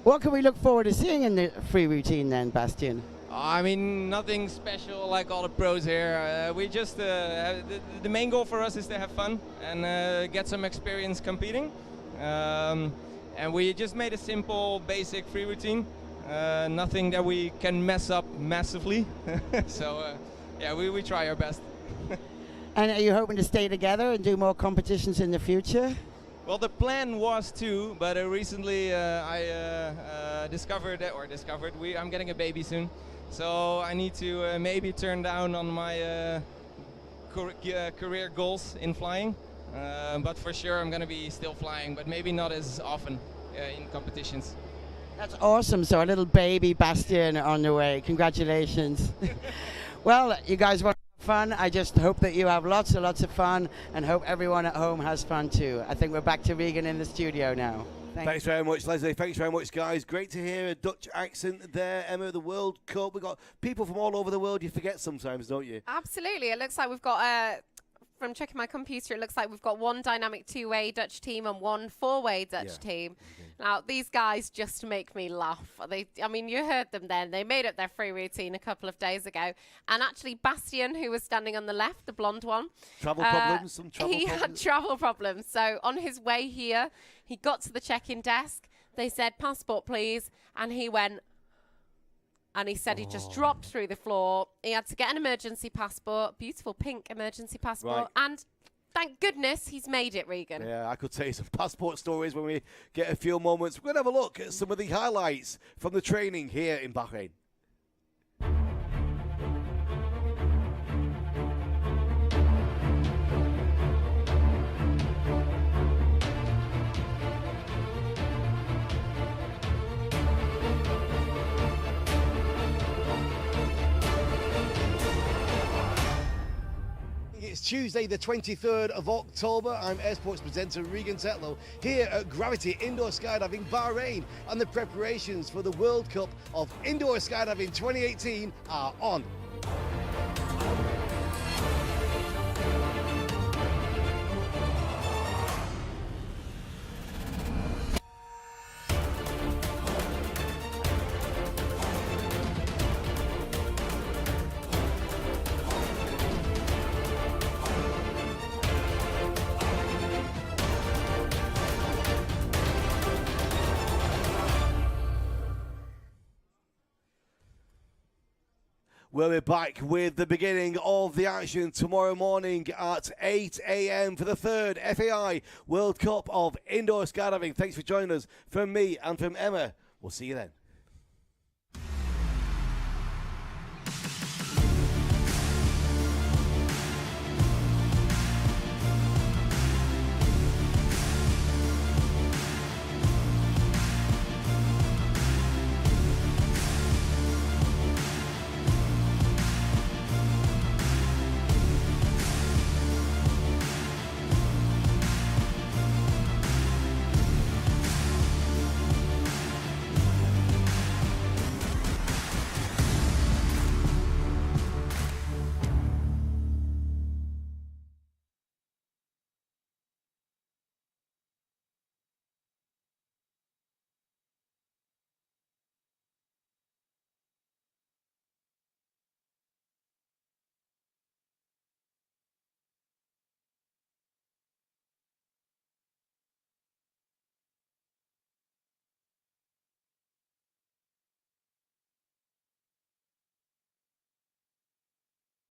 What can we look forward to seeing in the free routine then, Bastian? I mean, nothing special like all the pros here. We just the main goal for us is to have fun and get some experience competing. And we just made a simple, basic free routine. Nothing that we can mess up massively. So we try our best. And are you hoping to stay together and do more competitions in the future? Well, the plan was to, but recently I discovered I'm getting a baby soon, so I need to maybe turn down on my career goals in flying. But for sure I'm going to be still flying, but maybe not as often in competitions. That's awesome. So a little baby Bastian on the way. Congratulations. Well, you guys want fun. I just hope that you have lots and lots of fun, and hope everyone at home has fun too. I think we're back to Regan in the studio now. Thanks very much, Leslie. Thanks very much, guys. Great to hear a Dutch accent there. Emma, the World Cup. We've got people from all over the world. You forget sometimes, don't you? Absolutely. It looks like we've got from checking my computer, it looks like we've got one dynamic two-way Dutch team and one four-way Dutch team. Now, these guys just make me laugh. I mean, you heard them then. They made up their free routine a couple of days ago. And actually, Bastian, who was standing on the left, the blonde one. Travel problems? He had travel problems. So on his way here, he got to the check-in desk. They said, passport, please. And he went... And he said he just dropped through the floor. He had to get an emergency passport, beautiful pink emergency passport. Right. And thank goodness he's made it, Regan. Yeah, I could tell you some passport stories when we get a few moments. We're going to have a look at some of the highlights from the training here in Bahrain. It's Tuesday the 23rd of October. I'm Air Sports presenter Regan Tetlow here at Gravity Indoor Skydiving Bahrain, and the preparations for the World Cup of Indoor Skydiving 2018 are on. We'll be back with the beginning of the action tomorrow morning at 8 a.m. for the third FAI World Cup of Indoor Skydiving. Thanks for joining us. From me and from Emma, we'll see you then.